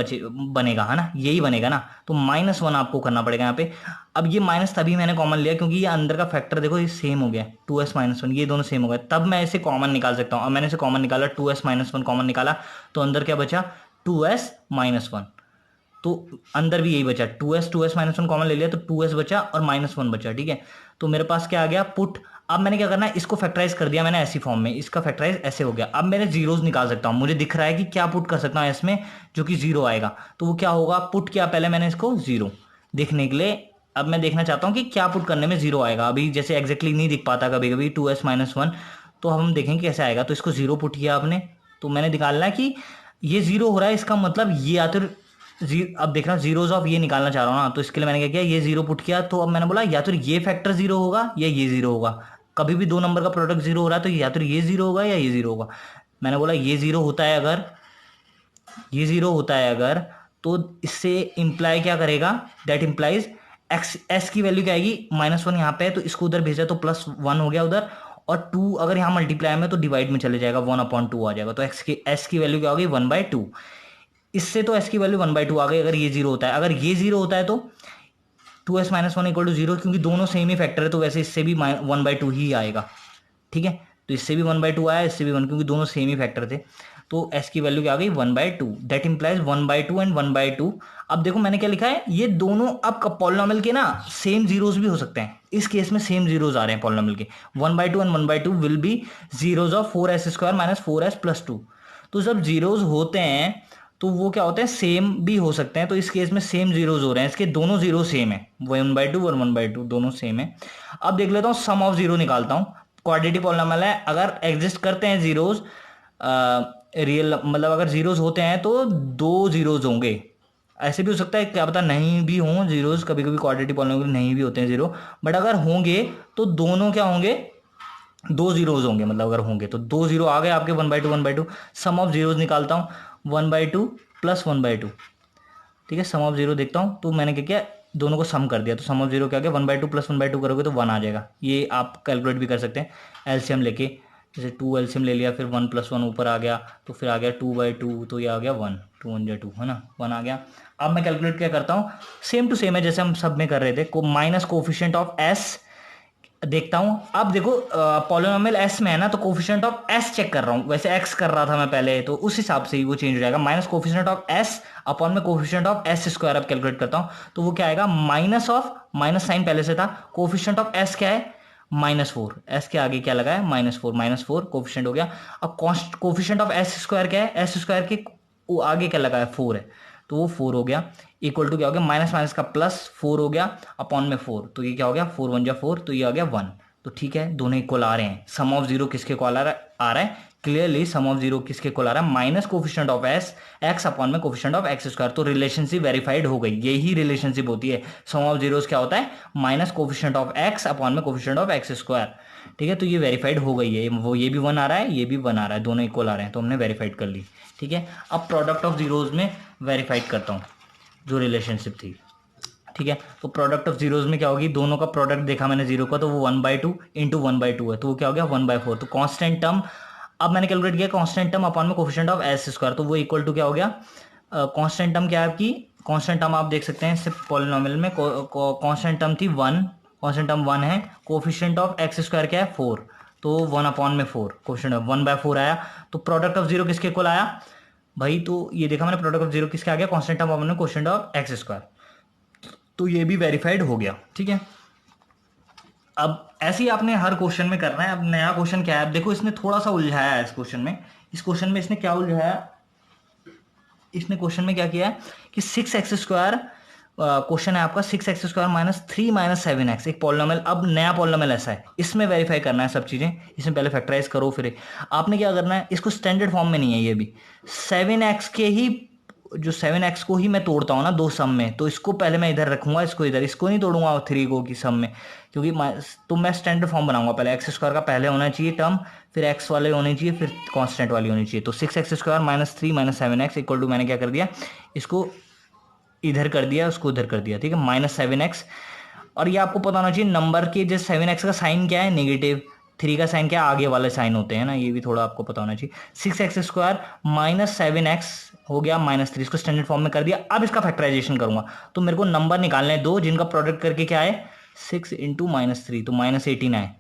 बनेगा, है ना, यही बनेगा ना। तो -1 आपको करना पड़ेगा यहाँ पे। अब ये माइनस तभी मैंने कॉमन लिया क्योंकि ये अंदर का फैक्टर देखो ये सेम हो गया, 2s -1, ये दोनों सेम हो गए, तब मैं इसे कॉमन निकाल सकता हूँ। अब मैंने इसे कॉमन निकाला, 2s -1 कॉमन निकाला, तो अंदर क्या बचा, 2s -1, तो अंदर भी यही बचा, 2s -1 कॉमन ले लिया, तो 2s बचा और -1 बचा, ठीक है। तो मेरे पास क्या आ गया, पुट। अब मैंने क्या करना है, इसको फैक्टराइज कर दिया मैंने ऐसी फॉर्म में, इसका फैक्टराइज ऐसे हो गया। अब मैंने जीरोस निकाल सकता हूं, मुझे दिख रहा है कि क्या पुट कर सकता हूं इसमें जो कि 0 आएगा, तो वो क्या होगा, पुट किया पहले मैंने इसको 0 देखने के लिए। अब मैं देखना चाहता हूं कि क्या पुट करने में 0 आएगा। अभी जैसे एग्जैक्टली नहीं दिख पाता कभी कभी 2s -1, तो हम देखेंगे कैसे आएगा। तो इसको 0 पुट किया आपने, तो मैंने निकालना है कि ये 0 हो रहा है, इसका मतलब ये या तो अब देखना जीरोज ऑफ ये निकालना चाह रहा हूँ ना, तो इसके लिए मैंने क्या किया, ये 0 पुट किया। तो अब मैंने बोला या तो ये फैक्टर 0 होगा या ये 0 होगा, कभी भी दो नंबर का प्रोडक्ट 0 हो रहा है तो या तो ये 0 होगा या ये 0 होगा। मैंने बोला ये 0 होता है अगर, ये 0 होता है अगर, तो इससे इंप्लाई क्या करेगा, दैट इंप्लाइज एक्स, एस की वैल्यू क्या आएगी, -1 यहाँ पे है तो इसको उधर भेजा तो +1 हो गया उधर, और 2 अगर यहाँ मल्टीप्लाई में तो डिवाइड में चले जाएगा, 1/2 आ जाएगा। तो एस की वैल्यू क्या होगी, 1/2। इससे तो s की वैल्यू 1/2 आ गई अगर ये 0 होता है। अगर ये 0 होता है तो 2s -1 = 0, क्योंकि दोनों सेम ही फैक्टर है, तो वैसे इससे भी 1/2 ही आएगा, ठीक है। तो इससे भी 1/2 आया, इससे भी 1, क्योंकि दोनों सेम ही फैक्टर थे। तो एस की वैल्यू क्या आ गई 1/2, दैट इंप्लाइज 1/2 एंड 1/2। अब देखो मैंने क्या लिखा है, ये दोनों अब पॉलिनॉमियल के ना सेम जीरोस भी हो सकते हैं, इस केस में सेम जीरोस आ रहे हैं पॉलिनॉमियल के, 1/2 and 1/2 will be zeros of 4s² minus 4s plus 2। तो जब जीरोस होते हैं तो वो क्या होते हैं, सेम भी हो सकते हैं, तो इस केस में सेम जीरोस हो रहे हैं, इसके दोनों जीरो सेम है, 1/2 और 1/2 दोनों सेम है। अब देख लेता हूँ सम ऑफ जीरो निकालता हूँ, क्वाड्रेटिक पॉलिनॉमियल है, अगर एग्जिस्ट करते हैं जीरोस, रियल मतलब अगर जीरोस होते हैं तो दो जीरोस होंगे, ऐसे भी हो सकता है क्या पता नहीं भी हों जीरोस, कभी कभी क्वाड्रेटिक पॉलिनॉमियल नहीं भी होते हैं जीरो, बट अगर होंगे तो दोनों क्या होंगे, दो जीरोज होंगे, मतलब अगर होंगे तो दो जीरो आ गए आपके 1/2 1/2। सम ऑफ जीरोज निकालता हूँ, 1/2 प्लस 1/2, ठीक है। सम ऑफ जीरो देखता हूँ, तो मैंने क्या किया, दोनों को सम कर दिया, तो सम ऑफ जीरो क्या आ गया, 1/2 प्लस 1/2 करोगे तो 1 आ जाएगा। ये आप कैलकुलेट भी कर सकते हैं एलसीएम लेके, जैसे 2 एलसीएम ले लिया, फिर 1 + 1 ऊपर आ गया, तो फिर आ गया 2/2, तो ये आ गया 1, 2 1 2 है ना, 1 आ गया। अब मैं कैलकुलेट क्या करता हूँ, सेम टू सेम है जैसे हम सब में कर रहे थे, माइनस कोफिशिएंट ऑफ एस देखता हूं। अब देखो पॉलिनोमियल एस में है ना, तो कोफिशिएंट ऑफ एस चेक कर रहा हूं, वैसे एक्स कर रहा था मैं पहले, तो उस हिसाब से ही वो चेंज हो जाएगा, minus coefficient of S upon में कोफिशिएंट ऑफ एस स्क्वायर। अब कैलकुलेट करता हूं तो वो क्या आएगा, माइनस ऑफ, माइनस साइन पहले से था, कोफिशिएंट ऑफ एस क्या है, -4, एस के आगे क्या लगा है, -4 कोफिशिएंट हो गया। अब कोफिशिएंट ऑफ एस स्क्वायर क्या है, एस स्क्वायर के आगे क्या लगा है, 4 है, तो वो 4 हो गया, इक्वल टू क्या हो गया, माइनस माइनस का प्लस 4 हो गया अपॉन में 4, तो ये क्या हो गया, 4 1 जा 4, तो ये आ गया 1। तो ठीक है, दोनों इक्वल आ रहे हैं। सम ऑफ जीरो किसके इक्वल आ रहा है, क्लियरली सम ऑफ जीरो किसके इक्वल आ रहा है, minus coefficient of S x upon में कोफिशिएंट ऑफ एक्स स्क्वायर। तो रिलेशनशिप वेरीफाइड हो गई, यही रिलेशनशिप होती है। सम ऑफ जीरोस क्या होता है, minus coefficient of x upon में कोफिशिएंट ऑफ एक्स स्क्वायर, ठीक है। तो ये वेरीफाइड हो गई है, वो ये भी 1 आ रहा है, ये भी 1 आ रहा है, दोनों इक्वल आ रहे हैं, तो हमने वेरीफाइड कर ली, ठीक है। अब प्रोडक्ट ऑफ जीरोज में वेरीफाइड करता हूँ जो रिलेशनशिप थी, ठीक है। तो प्रोडक्ट ऑफ जीरोज में क्या होगी, दोनों का प्रोडक्ट देखा मैंने जीरो का, तो वो 1/2 इंटू 1/2 है, तो वो क्या हो गया 1/4। तो कांस्टेंट टर्म, अब मैंने कैलकुलेट किया कांस्टेंट टर्म अपॉन में कोफिशिएंट ऑफ एस स्क्वायर, तो वो इक्वल टू क्या हो गया, कांस्टेंट टर्म क्या है आपकी, कांस्टेंट टर्म आप देख सकते हैं सिर्फ पॉलिनोमियल में कांस्टेंट टर्म थी 1, कांस्टेंट टर्म 1 है, कोफिशिएंट ऑफ एक्स स्क्वायर क्या है 4, तो 1 अपॉन में 4, कोफिशिएंट ऑफ 1/4 आया। तो प्रोडक्ट ऑफ जीरो किसके इक्वल आया भाई, तो ये देखा मैंने, प्रोडक्ट ऑफ जीरो किसके आ गया, कांस्टेंट टर्म अपॉन में कोफिशिएंट ऑफ एक्स स्क्वायर, तो ये भी वेरीफाइड हो गया, ठीक है। अब ऐसे ही आपने हर क्वेश्चन में करना है। अब नया क्वेश्चन क्या है, अब देखो इसने थोड़ा सा उलझाया है इस क्वेश्चन में, इस क्वेश्चन में इसने क्या उलझाया, इसने क्वेश्चन में क्या किया है कि 6x² क्वेश्चन है आपका, 6x² माइनस 3 माइनस 7x एक पॉलिनोमियल। अब नया पॉलिनोमियल ऐसा है, इसमें वेरीफाई करना है सब चीजें, इसमें पहले फैक्टराइज करो, फिर आपने क्या करना है, इसको स्टैंडर्ड फॉर्म में नहीं है ये भी, 7x के ही, जो 7x को ही मैं तोड़ता हूँ ना दो सम में, तो इसको पहले मैं इधर रखूंगा, इसको इधर, इसको नहीं तोड़ूंगा 3 को की सम में, क्योंकि तो मैं स्टैंडर्ड फॉर्म बनाऊंगा, पहले एक्स स्क्वायर का पहले होना चाहिए टर्म, फिर एक्स वाले होने चाहिए, फिर कांस्टेंट वाली होनी चाहिए। तो 6x² minus 3 minus 7x equal to, मैंने क्या कर दिया, इसको इधर कर दिया, उसको उधर कर दिया, ठीक है, -7x। और ये आपको पता होना चाहिए नंबर के, जैसे 7x का साइन क्या है, नेगेटिव, 3 का साइन क्या है, आगे वाले साइन होते हैं ना, ये भी थोड़ा आपको पता होना चाहिए। 6x² माइनस 7x हो गया -3, इसको स्टैंडर्ड फॉर्म में कर दिया। अब इसका फैक्टराइजेशन करूंगा, तो मेरे को नंबर निकालने दो जिनका प्रोडक्ट करके क्या है, 6 इंटू -3, तो -18 आए।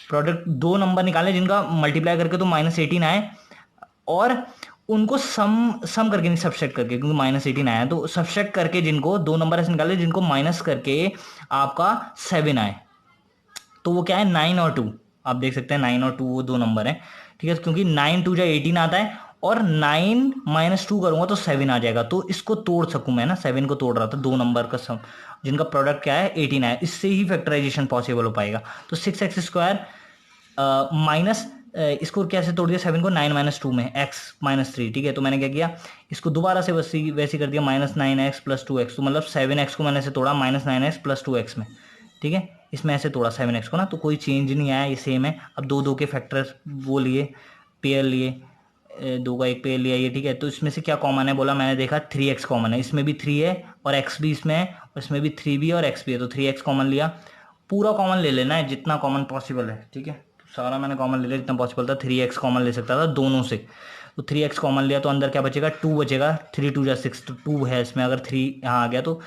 प्रोडक्ट दो नंबर निकालने जिनका मल्टीप्लाई करके तो -18 आए, और उनको सम करके नहीं, सबसेट करके, क्योंकि -18 आया, तो सबसेट करके जिनको दो नंबर ऐसे निकाले जिनको माइनस करके आपका 7 आए, तो वो क्या है 9 और 2, आप देख सकते हैं 9 और 2 वो दो नंबर है, ठीक है, क्योंकि 9 2 जा 18 आता है, और 9 माइनस 2 करूंगा तो 7 आ जाएगा, तो इसको तोड़ सकूं मैं ना, 7 को तोड़ रहा था, दो नंबर का सम जिनका प्रोडक्ट क्या है 18 है, इससे ही फैक्टराइजेशन पॉसिबल हो पाएगा। तो 6x² माइनस, इसको कैसे तोड़ दिया 7 को, 9 माइनस 2 में x -3, ठीक है। तो मैंने क्या किया, इसको दोबारा से वैसे कर दिया, -9x प्लस 2x, तो मतलब 7x को मैंने ऐसे तोड़ा -9x प्लस 2x में, ठीक है, इसमें ऐसे तोड़ा 7x को ना, तो कोई चेंज नहीं आया, ये सेम है। अब दो दो के फैक्टर वो लिए, पेयर लिए, दो का एक पेयर लिया ये, ठीक है। तो इसमें से क्या कॉमन है, बोला मैंने देखा 3x कॉमन है, इसमें भी 3 है और x भी इसमें है, और इसमें भी 3 भी है और x भी है, तो 3x कॉमन लिया, पूरा कॉमन ले लेना है जितना कॉमन पॉसिबल है, ठीक है। सारा मैंने कॉमन ले लिया जितना पॉसिबल था, 3x कॉमन ले सकता था दोनों से, तो 3x कॉमन लिया, तो अंदर क्या बचेगा 2 बचेगा, 3 2 जा 6, तो 2 है इसमें, अगर 3 यहाँ आ गया तो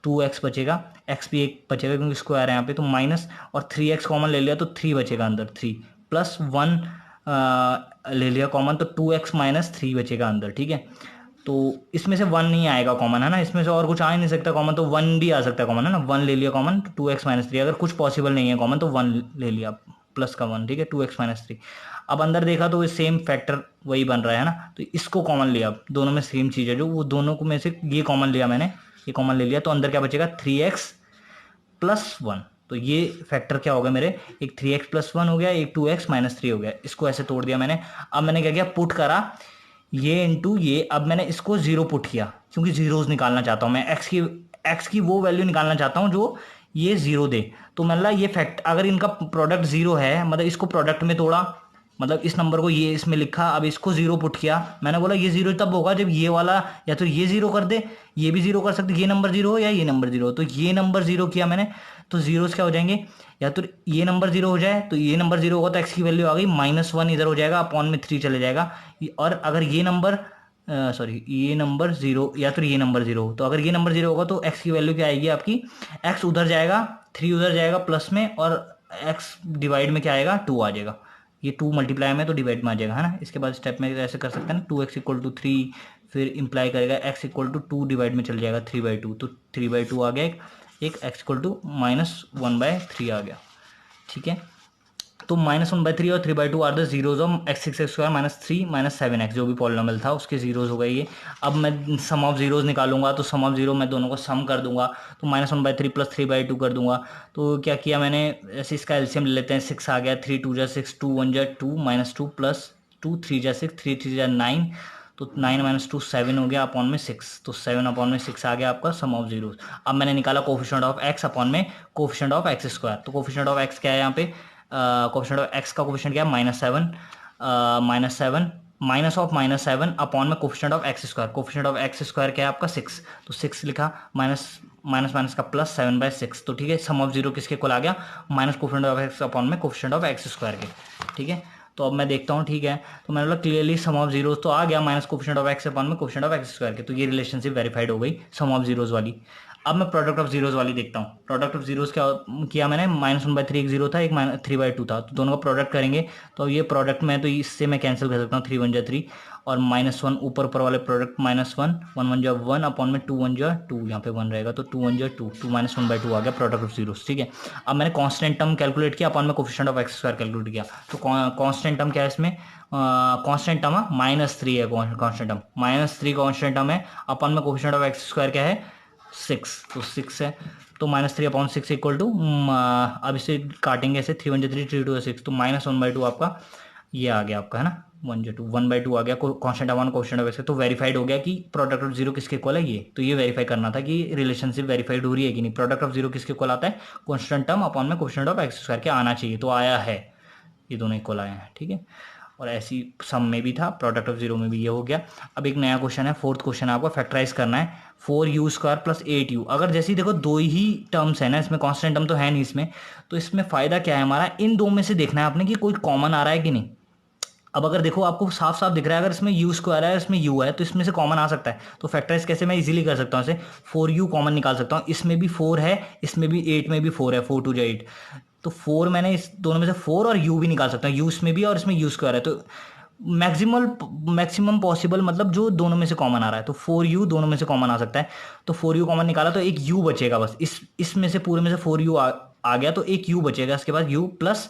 2x बचेगा, x भी एक बचेगा क्योंकि स्क्वायर है यहाँ पे, तो माइनस, और 3x कॉमन ले लिया तो 3 बचेगा अंदर, 3 प्लस 1 ले लिया कॉमन, तो 2x-3 बचेगा अंदर, ठीक है। तो इसमें से 1 नहीं आएगा कॉमन, है ना, इसमें से और कुछ आ ही नहीं सकता कॉमन, तो 1 भी आ सकता है कॉमन, है ना, 1 ले लिया कॉमन, तो 2x-3, अगर कुछ पॉसिबल नहीं है कॉमन तो 1 ले लिया प्लस का 1, ठीक है, 2x-3। अब अंदर देखा तो सेम फैक्टर वही बन रहा है ना, तो इसको कॉमन लिया, दोनों में सेम चीज़ है जो, वो दोनों को में से ये कॉमन लिया मैंने, ये कॉमन ले लिया, तो अंदर क्या बचेगा 3x+1। तो ये फैक्टर क्या हो गया मेरे, एक 3x+1 हो गया, एक 2x-3 हो गया, इसको ऐसे तोड़ दिया मैंने। अब मैंने क्या किया, पुट करा ये इंटू ये, अब मैंने इसको जीरो पुट किया क्योंकि जीरोज निकालना चाहता हूँ मैं, एक्स की वो वैल्यू निकालना चाहता हूँ जो ये जीरो दे। तो मतलब ये फैक्ट, अगर इनका प्रोडक्ट जीरो है, मतलब इसको प्रोडक्ट में तोड़ा, मतलब इस नंबर को ये इसमें लिखा, अब इसको जीरो पुट किया, मैंने बोला ये जीरो तब होगा जब ये वाला या तो ये जीरो कर दे, ये भी जीरो कर सकते, ये नंबर जीरो हो या ये नंबर जीरो हो, तो ये नंबर जीरो किया मैंने, तो जीरोस क्या हो जाएंगे, या तो ये नंबर जीरो हो जाए, तो ये नंबर जीरो होगा तो एक्स की वैल्यू आ गई, -1 इधर हो जाएगा, अपॉन में 3 चले जाएगा। और अगर ये नंबर सॉरी ये नंबर जीरो, या तो ये नंबर जीरो, तो अगर ये नंबर जीरो होगा तो एक्स की वैल्यू क्या आएगी आपकी, एक्स उधर जाएगा, 3 उधर जाएगा प्लस में, और एक्स डिवाइड में क्या आएगा, 2 आ जाएगा, ये 2 मल्टीप्लाई में तो डिवाइड में आ जाएगा, है ना। इसके बाद स्टेप में ऐसे कर सकते हैं ना, 2x=3, फिर इंप्लाई करेगा x=2 डिवाइड में चल जाएगा 3/2, तो 3/2 आ गया, एक x=-1/3 आ गया, ठीक है। तो -1/3 और 3/2 are the zeros of x² -3 -7x, जो भी पॉलिनोमियल था उसके जीरोज हो गए ये। अब मैं सम ऑफ जीरोज निकालूंगा, तो सम ऑफ जीरो मैं दोनों को सम कर दूंगा, तो -1/3 + 3/2 कर दूंगा। तो क्या किया मैंने, ऐसे इसका एलसीएम ले लेते हैं, 6 आ गया, 3 2 6, 2 1 2 -2 + 2 3 6, 3 3 9, तो 9 - 2 7 हो गया, अपॉन में 6, तो 7 अपॉन में 6 आ गया आपका सम ऑफ जीरोज। अब मैंने निकाला कोफिशिएंट ऑफ x अपॉन में कोफिशिएंट ऑफ x², तो कोफिशिएंट ऑफ x क्या है यहाँ पे, कोफिशिएंट ऑफ x का कोफिशिएंट क्या है, -7, -7 अपॉन में coefficient of x², coefficient of x² क्या है आपका 6, तो 6 लिखा, माइनस माइनस माइनस का प्लस 7/6, तो ठीक है, सम ऑफ जीरो किसके कुल आ गया, minus coefficient of x upon में कोफिशिएंट ऑफ x² के, ठीक है। तो अब मैं देखता हूँ, ठीक है, तो मैंने बोला क्लियरली सम ऑफ जीरोज तो आ गया, minus coefficient of x upon में कोफिशिएंट ऑफ x² के, तो ये रिलेशनशिप वेरीफाइड हो गई सम ऑफ जीरोज वाली। अब मैं प्रोडक्ट ऑफ जीरोज वाली देखता हूँ, प्रोडक्ट ऑफ जीरोज क्या किया मैंने, -1/3 एक जीरो था, एक 3/2 था, तो दोनों का प्रोडक्ट करेंगे, तो ये प्रोडक्ट में तो इससे मैं कैंसिल कर सकता हूँ, 3 1 3, और -1 ऊपर वाले प्रोडक्ट, -1 1 1 1 अपॉन में 2 1 2, यहाँ पे 1 रहेगा, तो 2 1 2 2 -1/2 आ गया प्रोडक्ट ऑफ जीरोज, ठीक है। अब मैंने कांस्टेंट टर्म कैलकुलेट किया, अपॉन में कोफिशिएंट ऑफ x² कैलकुलेट किया, तो कांस्टेंट टर्म क्या है इसमें, कांस्टेंट टर्म -3 है, कांस्टेंट टर्म -3 कांस्टेंट टर्म है, अपॉन में कोफिशिएंट ऑफ x² क्या है 6, तो 6 है, तो -3/6 इक्वल टू, अब इसे काटेंगे ऐसे, 3 1 3 3 2 6, तो -1/2 आपका ये आ गया आपका, है ना, 1/2 आ गया, constant amount coefficient of x, तो वेरीफाइड हो गया कि प्रोडक्ट ऑफ जीरो किसके इक्वल है ये, तो ये वेरीफाई करना था कि रिलेशनशिप वेरीफाइड हो रही है कि नहीं, प्रोडक्ट ऑफ जीरो किसके इक्वल आता है, कांस्टेंट टर्म अपॉन में कोफिशिएंट ऑफ x² के आना चाहिए, तो आया है, ये दोनों इक्वल आए हैं, ठीक है। और ऐसी सम में भी था, प्रोडक्ट ऑफ जीरो में भी ये हो गया। अब एक नया क्वेश्चन है, फोर्थ क्वेश्चन है, आपको फैक्टराइज करना है 4u² + 8u। अगर जैसे ही देखो दो ही टर्म्स है ना, इसमें कांस्टेंट टर्म तो है नहीं इसमें, तो इसमें फायदा क्या है हमारा, इन दो में से देखना है आपने कि कोई कॉमन आ रहा है कि नहीं। अब अगर देखो आपको साफ साफ दिख रहा है, अगर इसमें u² है, इसमें u है, तो इसमें से कॉमन आ सकता है, तो फैक्टराइज कैसे मैं इजीली कर सकता हूँ इसे, 4u कॉमन निकाल सकता हूँ, इसमें भी 4 है, इसमें भी 8 में भी 4 है, 4 2 8, तो 4 मैंने इस दोनों में से 4 और u भी निकाल सकता हूँ, u इसमें भी और इसमें u² है, तो मैक्सिमम पॉसिबल मतलब जो दोनों में से कॉमन आ रहा है, तो 4u दोनों में से कॉमन आ सकता है, तो 4u कॉमन निकाला तो एक u बचेगा बस, इसमें से पूरे में से 4u आ गया, तो एक u बचेगा, इसके बाद u प्लस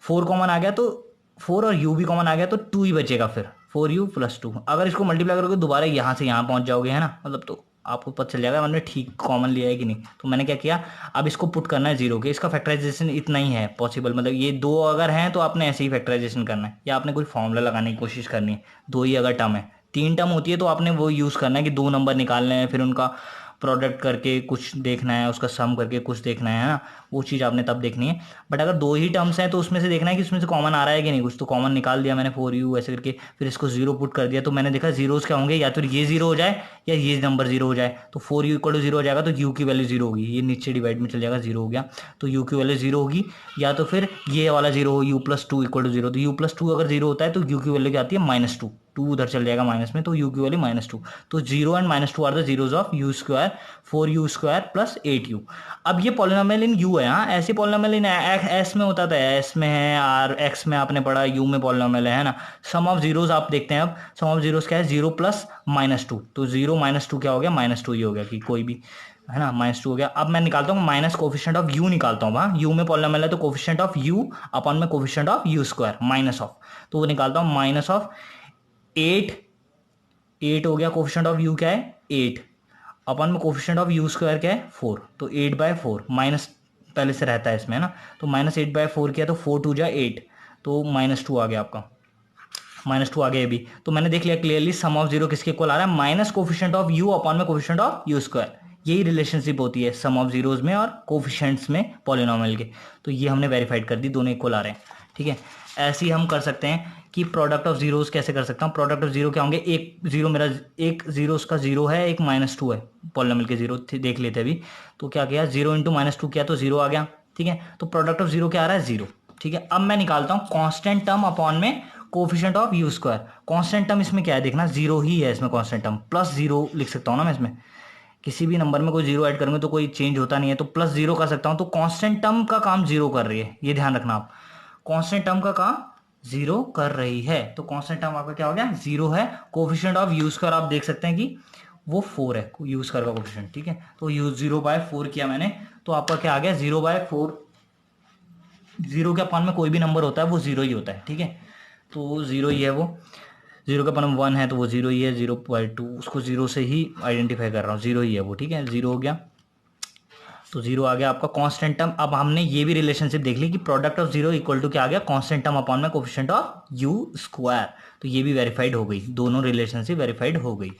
4 कॉमन आ गया, तो 4 और u भी कॉमन आ गया, तो 2 ही बचेगा, फिर 4u + 2, अगर इसको मल्टीप्लाई करोगे दोबारा यहाँ से यहाँ पहुँच जाओगे, है ना, मतलब तो आपको पता चल जाएगा मैंने ठीक कॉमन लिया है कि नहीं। तो मैंने क्या किया, अब इसको पुट करना है जीरो के, इसका फैक्टराइजेशन इतना ही है पॉसिबल, मतलब ये दो अगर हैं तो आपने ऐसे ही फैक्टराइजेशन करना है, या आपने कोई फॉर्मूला लगाने की कोशिश करनी है, दो ही अगर टर्म है, 3 टर्म होती है तो आपने वो यूज़ करना है कि 2 नंबर निकालने हैं, फिर उनका प्रोडक्ट करके कुछ देखना है, उसका सम करके कुछ देखना है ना, वो चीज़ आपने तब देखनी है। बट अगर दो ही टर्म्स हैं तो उसमें से देखना है कि उसमें से कॉमन आ रहा है कि नहीं, कुछ तो कॉमन निकाल दिया मैंने 4u ऐसे करके, फिर इसको जीरो पुट कर दिया, तो मैंने देखा जीरोस क्या होंगे, या तो ये जीरो हो जाए या ये नंबर जीरो हो जाए, तो 4u = 0 हो जाएगा, तो u की वैल्यू जीरो होगी, ये नीचे डिवाइड में चल जाएगा, जीरो हो गया, तो u की वैल्यू जीरो होगी, या तो फिर ये वाला जीरो हो, u + 2 = 0, तो u + 2 अगर जीरो होता है तो u की वैल्यू क्या आती है -2, टू उधर चल जाएगा माइनस में, तो यू की वैल्यू -2। तो 0 and -2 are the zeros of u square, 4u² plus 8u। अब ये पॉलिनोमियल इन यू है, हाँ ऐसे पॉलिनोमियल इन एस में होता था, एस में है, आर एक्स में आपने पढ़ा, यू में पॉलिनोमियल है ना। सम ऑफ जीरोज आप देखते हैं, अब सम ऑफ जीरोज क्या है, 0 प्लस -2, तो 0 -2 क्या हो गया, -2 ही हो गया कि कोई भी है ना, -2 हो गया। अब मैं निकालता हूँ माइनस कोफिशिएंट ऑफ यू निकालता हूँ, हाँ यू में पॉलिनोमियल है तो कोफिशिएंट ऑफ यू अपॉन में coefficient of u square minus of, तो वो निकालता हूँ माइनस ऑफ 8 हो गया, कोफिशिएंट ऑफ यू क्या है 8, अपन में कोफिशिएंट ऑफ यू स्क्वायर क्या है 4, तो 8/4 माइनस पहले से रहता है इसमें है ना, तो -8/4 किया तो 4 2 जा 8, तो -2 आ गया आपका, -2 आ गया ये भी। तो मैंने देख लिया क्लियरली सम ऑफ जीरो किसके इक्वल आ रहा है, minus coefficient of you upon में कोफिशिएंट ऑफ यू स्क्वायर। यही रिलेशनशिप होती है सम ऑफ जीरोज में और कोफिशिएंट्स में पॉलिनोमियल के, तो ये हमने वेरीफाइड कर दी, दोनों इक्वल आ रहे हैं। ठीक है, ऐसे ही हम कर सकते हैं कि प्रोडक्ट ऑफ जीरोज कैसे कर सकता हूँ, प्रोडक्ट ऑफ जीरो क्या होंगे, एक जीरो मेरा, एक जीरो उसका जीरो है, एक -2 है, पॉलिनोमियल के जीरो देख लेते हैं अभी। तो क्या किया, 0 × -2 किया तो 0 आ गया। ठीक है, तो प्रोडक्ट ऑफ जीरो क्या आ रहा है 0। ठीक है, अब मैं निकालता हूँ कांस्टेंट टर्म अपॉन में coefficient of u square. Constant term इसमें क्या है देखना, 0 ही है इसमें कांस्टेंट टर्म, +0 लिख सकता हूँ ना मैं इसमें, किसी भी नंबर में कोई 0 ऐड करूंगे तो कोई चेंज होता नहीं है, तो +0 कर सकता हूँ, तो कांस्टेंट टर्म का काम 0 कर रही है, ये ध्यान रखना आप, कांस्टेंट टर्म का काम 0 कर रही है, तो कांस्टेंट टर्म आपका क्या हो गया 0 है। कोफिशिएंट ऑफ यू स्क्वायर आप देख सकते हैं कि वो 4 है, यू स्क्वायर का कोफिशिएंट। ठीक है, तो यू 0/4 किया मैंने, तो आपका क्या आ गया 0/4, 0 के अपान में कोई भी नंबर होता है वो 0 ही होता है। ठीक है, तो 0 ही है वो, 0 के अपान में 1 है तो वो 0 ही है, 0/2 उसको 0 से ही आइडेंटिफाई कर रहा हूँ, 0 ही है वो। ठीक है, 0 हो गया, तो 0 आ गया आपका कांस्टेंट टर्म। अब हमने ये भी रिलेशनशिप देख ली कि प्रोडक्ट ऑफ 0 इक्वल टू क्या आ गया, कांस्टेंट टर्म अपॉन में कोफिशिएंट ऑफ यू स्क्वायर, तो ये भी वेरीफाइड हो गई, दोनों रिलेशनशिप वेरीफाइड हो गई।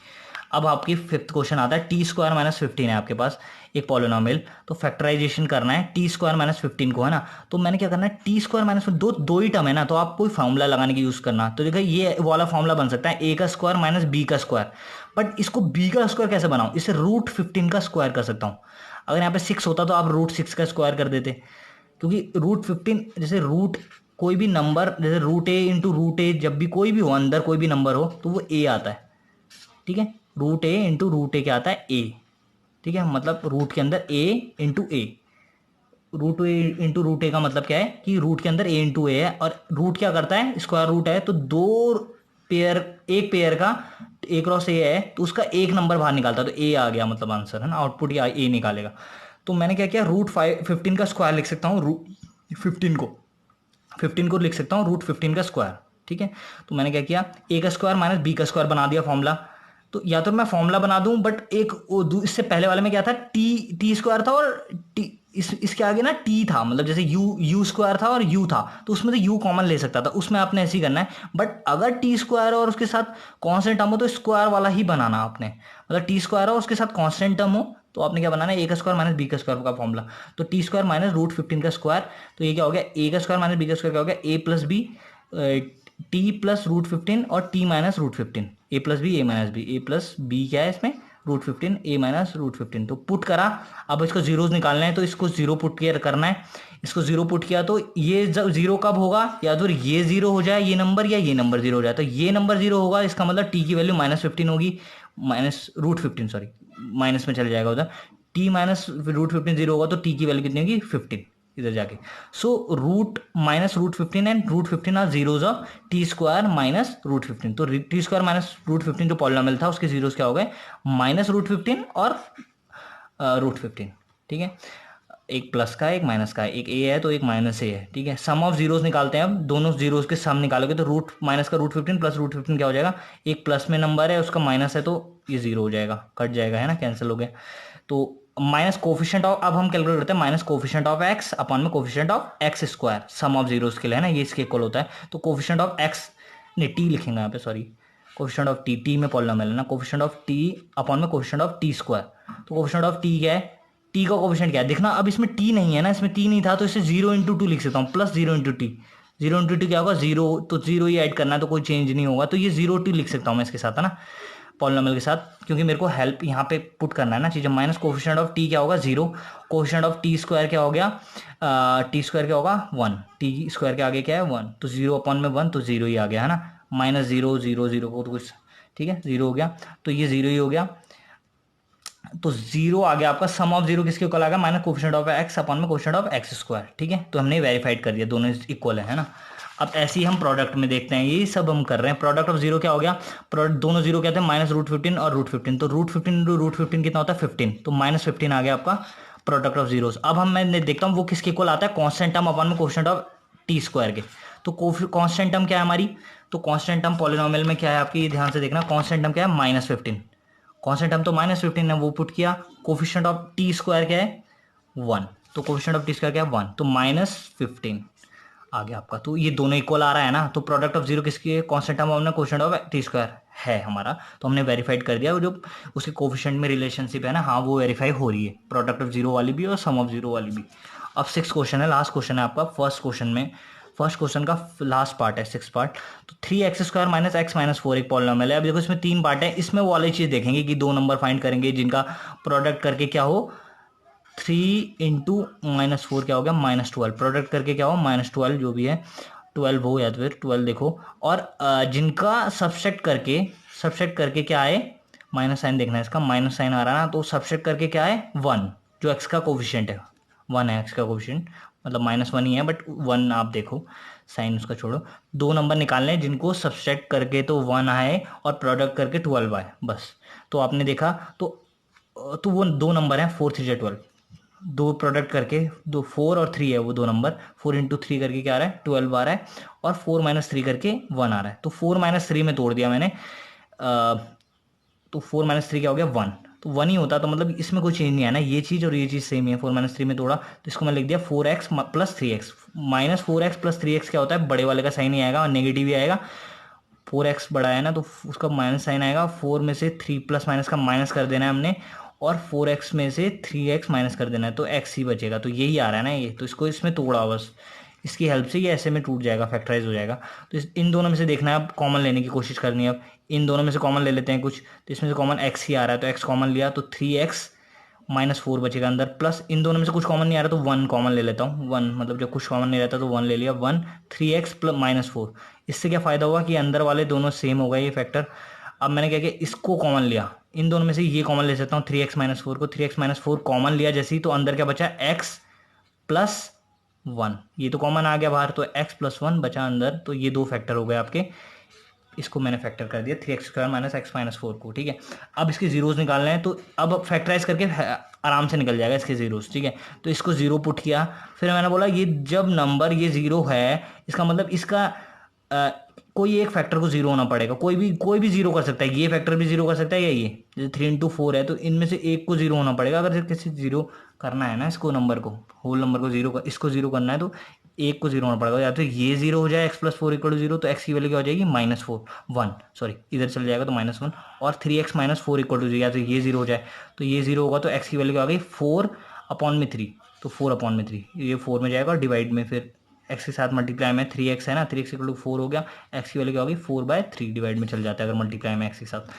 अब आपकी फिफ्थ क्वेश्चन आता है, t² -15 है आपके पास एक पॉलिनोमियल, तो फैक्टराइजेशन करना है t² -15 को, है ना। तो मैंने क्या करना है, t² दो ही टर्म है ना, तो आप कोई फॉर्मूला लगाने की यूज करना। तो देखो ये वाला फॉर्मूला बन सकता है a² - b², बट इसको b का स्क्वायर कैसे बनाऊं, इसे √15 का स्क्वायर कर सकता हूं। अगर यहाँ पे 6 होता तो आप √6 का स्क्वायर कर देते, क्योंकि √15 जैसे रूट कोई भी नंबर, जैसे √a × जब भी कोई भी हो अंदर कोई भी नंबर हो तो वो a आता है। ठीक है, √a × √a क्या आता है a। ठीक है, मतलब रूट के अंदर a × a, √a × √a का मतलब क्या है कि रूट के अंदर a × a है, और रूट क्या करता है, स्क्वायर रूट है तो दो पेयर, एक पेयर का a क्रॉस a है तो उसका एक नंबर बाहर निकालता है, तो a आ गया मतलब आंसर, है ना, आउटपुट या a निकालेगा। तो मैंने क्या किया, √15 का स्क्वायर लिख सकता हूँ, 15 को लिख सकता हूँ √15 का स्क्वायर। ठीक है, तो मैंने क्या किया, a² - b² बना दिया फॉर्मूला। तो या तो मैं फॉर्मूला बना दूं, बट एक इससे पहले वाले में क्या था, t² था और इसके आगे ना t था, मतलब जैसे u² था और u था, तो उसमें तो u कॉमन ले सकता था, उसमें आपने ऐसे ही करना है। बट अगर t² और उसके साथ कांस्टेंट टर्म हो तो स्क्वायर वाला ही बनाना आपने, मतलब t² हो उसके साथ कांस्टेंट टर्म हो तो आपने क्या बनाना है, a² - b² का फॉर्मूला। तो t² - √15 का स्क्वायर, तो ये क्या हो गया, a² - b² क्या हो गया, a + b t + √15 और t - √15, a + b a + b क्या है इसमें, √15 a - √15। तो पुट करा, अब इसको जीरोज निकालना है तो इसको 0 पुट किया करना है, इसको 0 पुट किया तो ये जब 0 कब होगा, या तो ये 0 हो जाए ये नंबर, या ये नंबर 0 हो जाए, तो ये नंबर 0 होगा, इसका मतलब t की वैल्यू -15 होगी, √15 सॉरी, माइनस में चले जाएगा उधर, t - √15 0 होगा तो t की वैल्यू कितनी होगी 15 इधर जाके। So √15 and √15 are zeros of t² - √15, तो t² - √15 जो पॉलिनोमियल था उसके जीरोज क्या हो गए, -√15 और √15। ठीक है, एक प्लस का एक माइनस का, एक a है तो एक -a है। ठीक है, सम ऑफ जीरोज निकालते हैं, अब दोनों जीरोज के सम निकालोगे तो माइनस का √15 प्लस √15 क्या हो जाएगा, एक प्लस में नंबर है उसका माइनस है तो ये 0 हो जाएगा, कट जाएगा, है ना, कैंसिल हो गया। तो माइनस कोफिशिएंट ऑफ, अब हम कैलकुलेट करते हैं minus coefficient of x upon में coefficient of x², sum of zeros के लिए, है ना, ये इसके इक्वल होता है। तो कोफिशिएंट ऑफ x, नहीं t लिखेंगे यहाँ पे, सॉरी, कोफिशिएंट ऑफ t में पॉलिनोमियल है ना, कोफिशिएंट ऑफ t अपॉन में कोफिशिएंट ऑफ t²। तो कोफिशिएंट ऑफ t क्या है, t का कोफिशिएंट क्या है देखना, अब इसमें t नहीं है ना, इसमें t नहीं था तो इसे 0 × 2 लिख सकता हूँ, +0 × t, 0 × 2 क्या होगा 0, तो 0 ही ऐड करना है तो कोई चेंज नहीं होगा, तो ये 0 t लिख सकता हूँ मैं इसके साथ, है ना, पॉलिनोमियल के साथ, क्योंकि मेरे को हेल्प यहाँ पे पुट करना है ना चीज़ें। माइनस कोफिशिएंट ऑफ t क्या होगा 0, कोफिशिएंट ऑफ t² क्या हो गया, t² क्या होगा 1, t² के आगे क्या है 1, तो 0 अपॉन में 1 तो 0 ही आ गया, है ना, माइनस जीरो जीरो जीरो को कुछ, ठीक है, जीरो हो गया, तो ये जीरो ही हो गया। तो जीरो आ गया आपका, सम ऑफ जीरो किसके इक्वल आ गया, minus coefficient of x upon में कोफिशिएंट ऑफ एक्स स्क्वायर, ठीक है। तो हमने वेरीफाइड कर दिया दोनों इक्वल है ना। अब ऐसे ही हम प्रोडक्ट में देखते हैं, यही सब हम कर रहे हैं। प्रोडक्ट ऑफ जीरो क्या हो गया, प्रोडक्ट दोनों जीरो क्या थे, माइनस रूट 15 और रूट 15, तो रूट 15 इंटू रूट 15 कितना होता है 15, तो माइनस 15 आ गया आपका प्रोडक्ट ऑफ जीरोस। अब हम मैं देखता हूँ वो किसके इक्वल आता है, कांस्टेंट टर्म अपॉन में कोफिशिएंट ऑफ टी स्क्वायर के। तो कांस्टेंट टर्म क्या है हमारी, तो कांस्टेंट टर्म पॉलिनोमियल में क्या है आपकी, ये ध्यान से देखना, कांस्टेंट टर्म क्या है -15, कांस्टेंट टर्म तो -15 है, वो पुट किया, कोफिशिएंट ऑफ टी स्क्वायर क्या है 1, तो कोफिशिएंट ऑफ टी स्क्वायर क्या है 1, तो -15 आ गया आपका। तो ये दोनों इक्वल आ रहा है ना, तो प्रोडक्ट ऑफ जीरो किसकी है, कांस्टेंट टर्म हमने कोफिशिएंट ऑफ टी स्क्वायर है हमारा, तो हमने वेरीफाइड कर दिया, जो उसके कोफिशिएंट में रिलेशनशिप है ना, हाँ वो वेरीफाई हो रही है, प्रोडक्ट ऑफ जीरो वाली भी और सम ऑफ जीरो वाली भी। अब 6 क्वेश्चन है, लास्ट क्वेश्चन है आपका। फर्स्ट क्वेश्चन का लास्ट पार्ट है, 6 पार्ट। तो 3x² माइनस एक्स माइनस 4 एक पॉलिनोमियल है। अब देखो इसमें 3 पार्ट है, इसमें वो वाली चीज देखेंगे कि 2 नंबर फाइंड करेंगे जिनका प्रोडक्ट करके क्या हो, 3 इंटू -4 क्या हो गया -12, प्रोडक्ट करके क्या हो -12 जो भी है 12 हो, या तो फिर 12 देखो, और जिनका सबसेट करके क्या आए, माइनस साइन देखना है इसका, माइनस साइन आ रहा है ना, तो सबसेट करके क्या है 1, जो एक्स का कोफिशिएंट है 1 है, एक्स का कोफिशिएंट मतलब -1 ही है बट 1 आप देखो, साइन उसका छोड़ो। 2 नंबर निकालने हैं जिनको सबसेट करके तो 1 आए और प्रोडक्ट करके 12 आए, बस। तो आपने देखा, तो वो 2 नंबर हैं, 4 3 12, दो प्रोडक्ट करके, दो 4 और 3 है वो 2 नंबर, 4 इंटू 3 करके क्या आ रहा है 12 आ रहा है, और 4 माइनस 3 करके 1 आ रहा है, तो 4 माइनस 3 में तोड़ दिया मैंने, तो 4 माइनस 3 क्या हो गया 1, तो 1 ही होता, तो मतलब इसमें कोई चेंज नहीं आया ना, ये चीज़ और ये चीज़ सेम ही है, 4 माइनस 3 में तोड़ा, तो इसको मैं लिख दिया 4x plus 3x, -4x plus 3x क्या होता है, बड़े वाले का साइन ही आएगा और नेगेटिव ही आएगा, 4x बड़ा है ना तो उसका माइनस साइन आएगा, 4 में से 3 प्लस माइनस का माइनस कर देना है हमने, और 4x में से 3x माइनस कर देना है, तो x ही बचेगा, तो यही आ रहा है ना ये, तो इसको इसमें तोड़ा बस, इसकी हेल्प से ये ऐसे में टूट जाएगा, फैक्टराइज हो जाएगा। तो इन दोनों में से देखना है, अब कॉमन लेने की कोशिश करनी है। अब इन दोनों में से कॉमन ले लेते हैं कुछ, तो इसमें से कॉमन x ही आ रहा है, तो x कॉमन लिया तो 3x -4 बचेगा अंदर, प्लस इन दोनों में से कुछ कॉमन नहीं आ रहा तो 1 कॉमन ले लेता हूँ, 1 मतलब जब कुछ कॉमन नहीं रहता तो 1 ले लिया, 1 3x प्लस -4, इससे क्या फायदा हुआ कि अंदर वाले दोनों सेम हो गए ये फैक्टर। अब मैंने क्या किया, इसको कॉमन लिया, इन दोनों में से ये कॉमन ले सकता हूँ, 3x -4 को, 3x -4 कॉमन लिया जैसे ही, तो अंदर क्या बचा x प्लस 1, ये तो कॉमन आ गया बाहर, तो x प्लस 1 बचा अंदर, तो ये 2 फैक्टर हो गए आपके, इसको मैंने फैक्टर कर दिया 3x² माइनस एक्स माइनस 4 को, ठीक है। अब इसके जीरोस निकालने हैं, तो अब फैक्टराइज करके आराम से निकल जाएगा इसके जीरोस, ठीक है। तो इसको जीरो पुट किया, फिर मैंने बोला ये जब नंबर ये जीरो है, इसका मतलब इसका कोई एक फैक्टर को जीरो होना पड़ेगा, कोई भी जीरो कर सकता है, ये फैक्टर भी जीरो कर सकता है, या ये जैसे 3 इंटू 4 है, तो इनमें से एक को जीरो होना पड़ेगा, अगर किसी जीरो करना है ना इसको, नंबर को, होल नंबर को जीरो इसको जीरो करना है, तो एक को जीरो होना पड़ेगा, या तो ये जीरो हो जाए x plus 4 equal to zero, तो x की वैल्यू क्या हो जाएगी -1, सॉरी इधर चल जाएगा तो -1, और 3x -4 इक्वल टू जीरो, या तो ये जीरो हो जाए, तो ये जीरो होगा, तो x की वैल्यू क्या आ गई 4/3, तो 4/3 ये 4 में जाएगा और डिवाइड में फिर x के साथ मल्टीप्लाई में 3x है ना, 3x इक्वल टू 4 हो गया, x की वैल्यू क्या होगी 4/3, डिवाइड में चल जाता है अगर मल्टीप्लाई में x के साथ,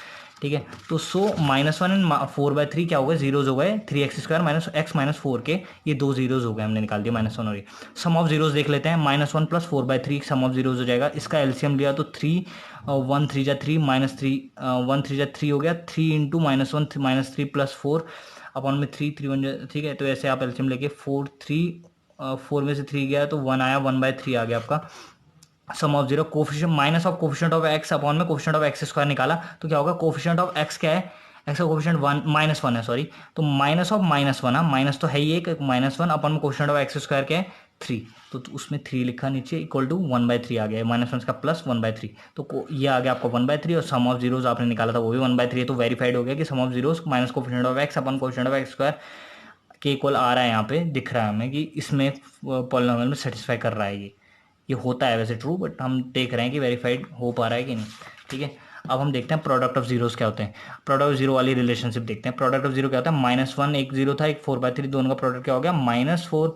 ठीक है। तो -1 एंड 4/3 क्या हो गए, जीरोज हो गए, 3x² माइनस एक्स माइनस 4 के, ये 2 जीरोज हो गए, हमने निकाल दिया -1 और ये। सम ऑफ जीरोज देख लेते हैं, -1 प्लस 4/3 सम ऑफ जीरोज हो जाएगा, इसका एलसीएम लिया तो 3 1 3 जा 3 -3 1 3 जा 3 हो गया, 3 इंटू -1 -3 प्लस 4 अपॉन में 3 3 1, ठीक है। तो ऐसे आप एलसीएम लेके 4 में से 3 गया तो 1 आया, 1/3 आ गया आपका sum of zero, coefficient minus of coefficient of x upon में कोफिशिएंट ऑफ एक्स स्क्वायर निकाला, तो क्या होगा, कोफिशिएंट ऑफ एक्स क्या है, एक्स का कोफिशिएंट 1 -1 है, सॉरी, तो माइनस ऑफ -1, माइनस तो है ही एक, -1 अपॉन में कोफिशिएंट ऑफ एक्स स्क्वायर क्या है 3, तो उसमें 3 लिखा नीचे, इक्वल टू 1/3 आ गया, -1 का प्लस 1/3, तो ये आ गया आपका 1/3, और सम ऑफ जीरोज आपने निकाला था वो भी 1/3 है, तो वेरीफाइड हो गया कि sum of zeros minus coefficient of x upon coefficient of x square के इक्वल आ रहा है, यहाँ पे दिख रहा है हमें कि इसमें पॉलिनोमियल में सेटिस्फाई कर रहा है ये होता है वैसे ट्रू, बट हम देख रहे हैं कि वेरीफाइड हो पा रहा है कि नहीं, ठीक है। अब हम देखते हैं प्रोडक्ट ऑफ जीरोस क्या होते हैं, प्रोडक्ट ऑफ जीरो वाली रिलेशनशिप देखते हैं। प्रोडक्ट ऑफ जीरो क्या होता है, -1 एक जीरो था, एक 4/3, दोनों का प्रोडक्ट क्या हो गया -4,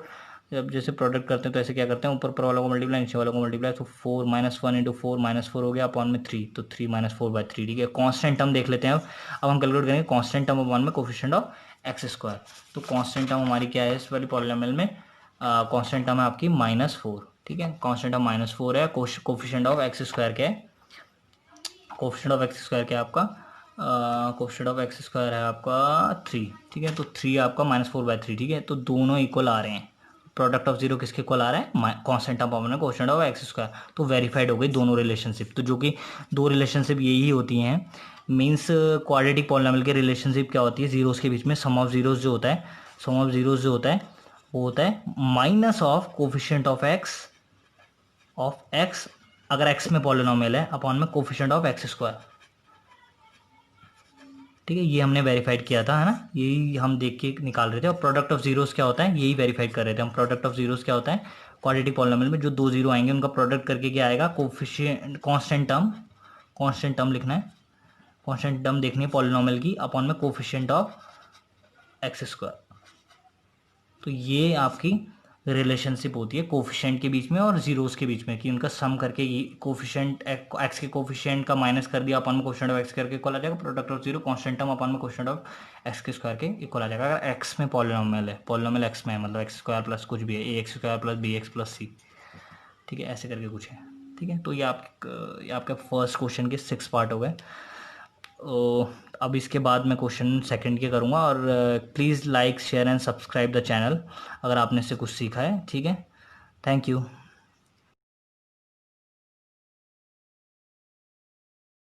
जब जैसे प्रोडक्ट करते हैं तो ऐसे क्या करते हैं, ऊपर वाला को मल्टीप्लाई नीचे वाला को मल्टीप्लाई, तो 4 -1 इंटू 4 -4 हो गया अपॉन में 3, तो 3 -4/3, ठीक है। कांस्टेंट टर्म देख लेते हैं, अब हम कैलकुलेट करेंगे कांस्टेंट टर्म अपॉन में कोफिशिएंट ऑफ एक्स स्क्वायर, तो कांस्टेंट टर्म हमारी क्या है इस वाली पॉलिनोमियल में, कांस्टेंट टर्म है आपकी -4, ठीक है, कांस्टेंट ऑफ -4 है, कोफिशिएंट ऑफ एक्स स्क्वायर क्या है कोफिशिएंट ऑफ एक्स स्क्वायर क्या है आपका, कोफिशिएंट ऑफ एक्स स्क्वायर है आपका 3, ठीक है। तो 3 आपका -4/3, ठीक है। तो दोनों इक्वल आ रहे हैं। प्रोडक्ट ऑफ जीरो किसके इक्वल आ रहा है, कांस्टेंट टर्म पावर में कोफिशिएंट ऑफ एक्स स्क्वायर। तो वेरीफाइड हो गई दोनों रिलेशनशिप। तो जो कि दो रिलेशनशिप यही होती हैं, मीन्स क्वाड्रेटिक पॉलिनॉमियल के रिलेशनशिप क्या होती है, जीरोस के बीच में सम ऑफ जीरोस जो होता है, सम ऑफ जीरोस जो होता है वो होता है minus of coefficient of x अगर एक्स में पॉलिनॉमियल है अपॉन में कोफिशिएंट ऑफ एक्स स्क्वायर, ठीक है। ये हमने वेरीफाइड किया था, है ना, यही हम देख के निकाल रहे थे। और प्रोडक्ट ऑफ जीरोस क्या होता है, यही वेरीफाइड कर रहे थे हम। प्रोडक्ट ऑफ जीरोस क्या होता है, क्वाड्रेटिक पॉलिनॉमियल में जो दो जीरो आएंगे उनका प्रोडक्ट करके क्या आएगा, कोफिशिएंट कांस्टेंट टर्म लिखना है, कांस्टेंट टर्म देखनी है पॉलिनॉमियल की अपॉन में कोफिशिएंट ऑफ एक्स स्क्वायर। तो ये आपकी रिलेशनशिप होती है कोफिशिएंट के बीच में और जीरोस के बीच में, कि उनका सम करके ये कोफिशिएंट एक्स के कोफिशिएंट का माइनस कर दिया अपन में कोफिशिएंट ऑफ एक्स करके इक्वल आ जाएगा। Product of zero constant term upon में कोफिशिएंट ऑफ एक्स के स्क्वायर के इक्वल आ जाएगा। अगर एक्स में पॉलिनॉमियल है, पॉलिनॉमियल एक्स में है, मतलब एक्स स्क्वायर प्लस कुछ भी है, A x square plus B x plus C, ठीक है, ऐसे करके कुछ है, ठीक है। तो ये आपका फर्स्ट क्वेश्चन के 6 पार्ट हो गए। अब इसके बाद मैं क्वेश्चन सेकंड के करूँगा। और please like share and subscribe the channel अगर आपने इससे कुछ सीखा है, ठीक है। Thank you.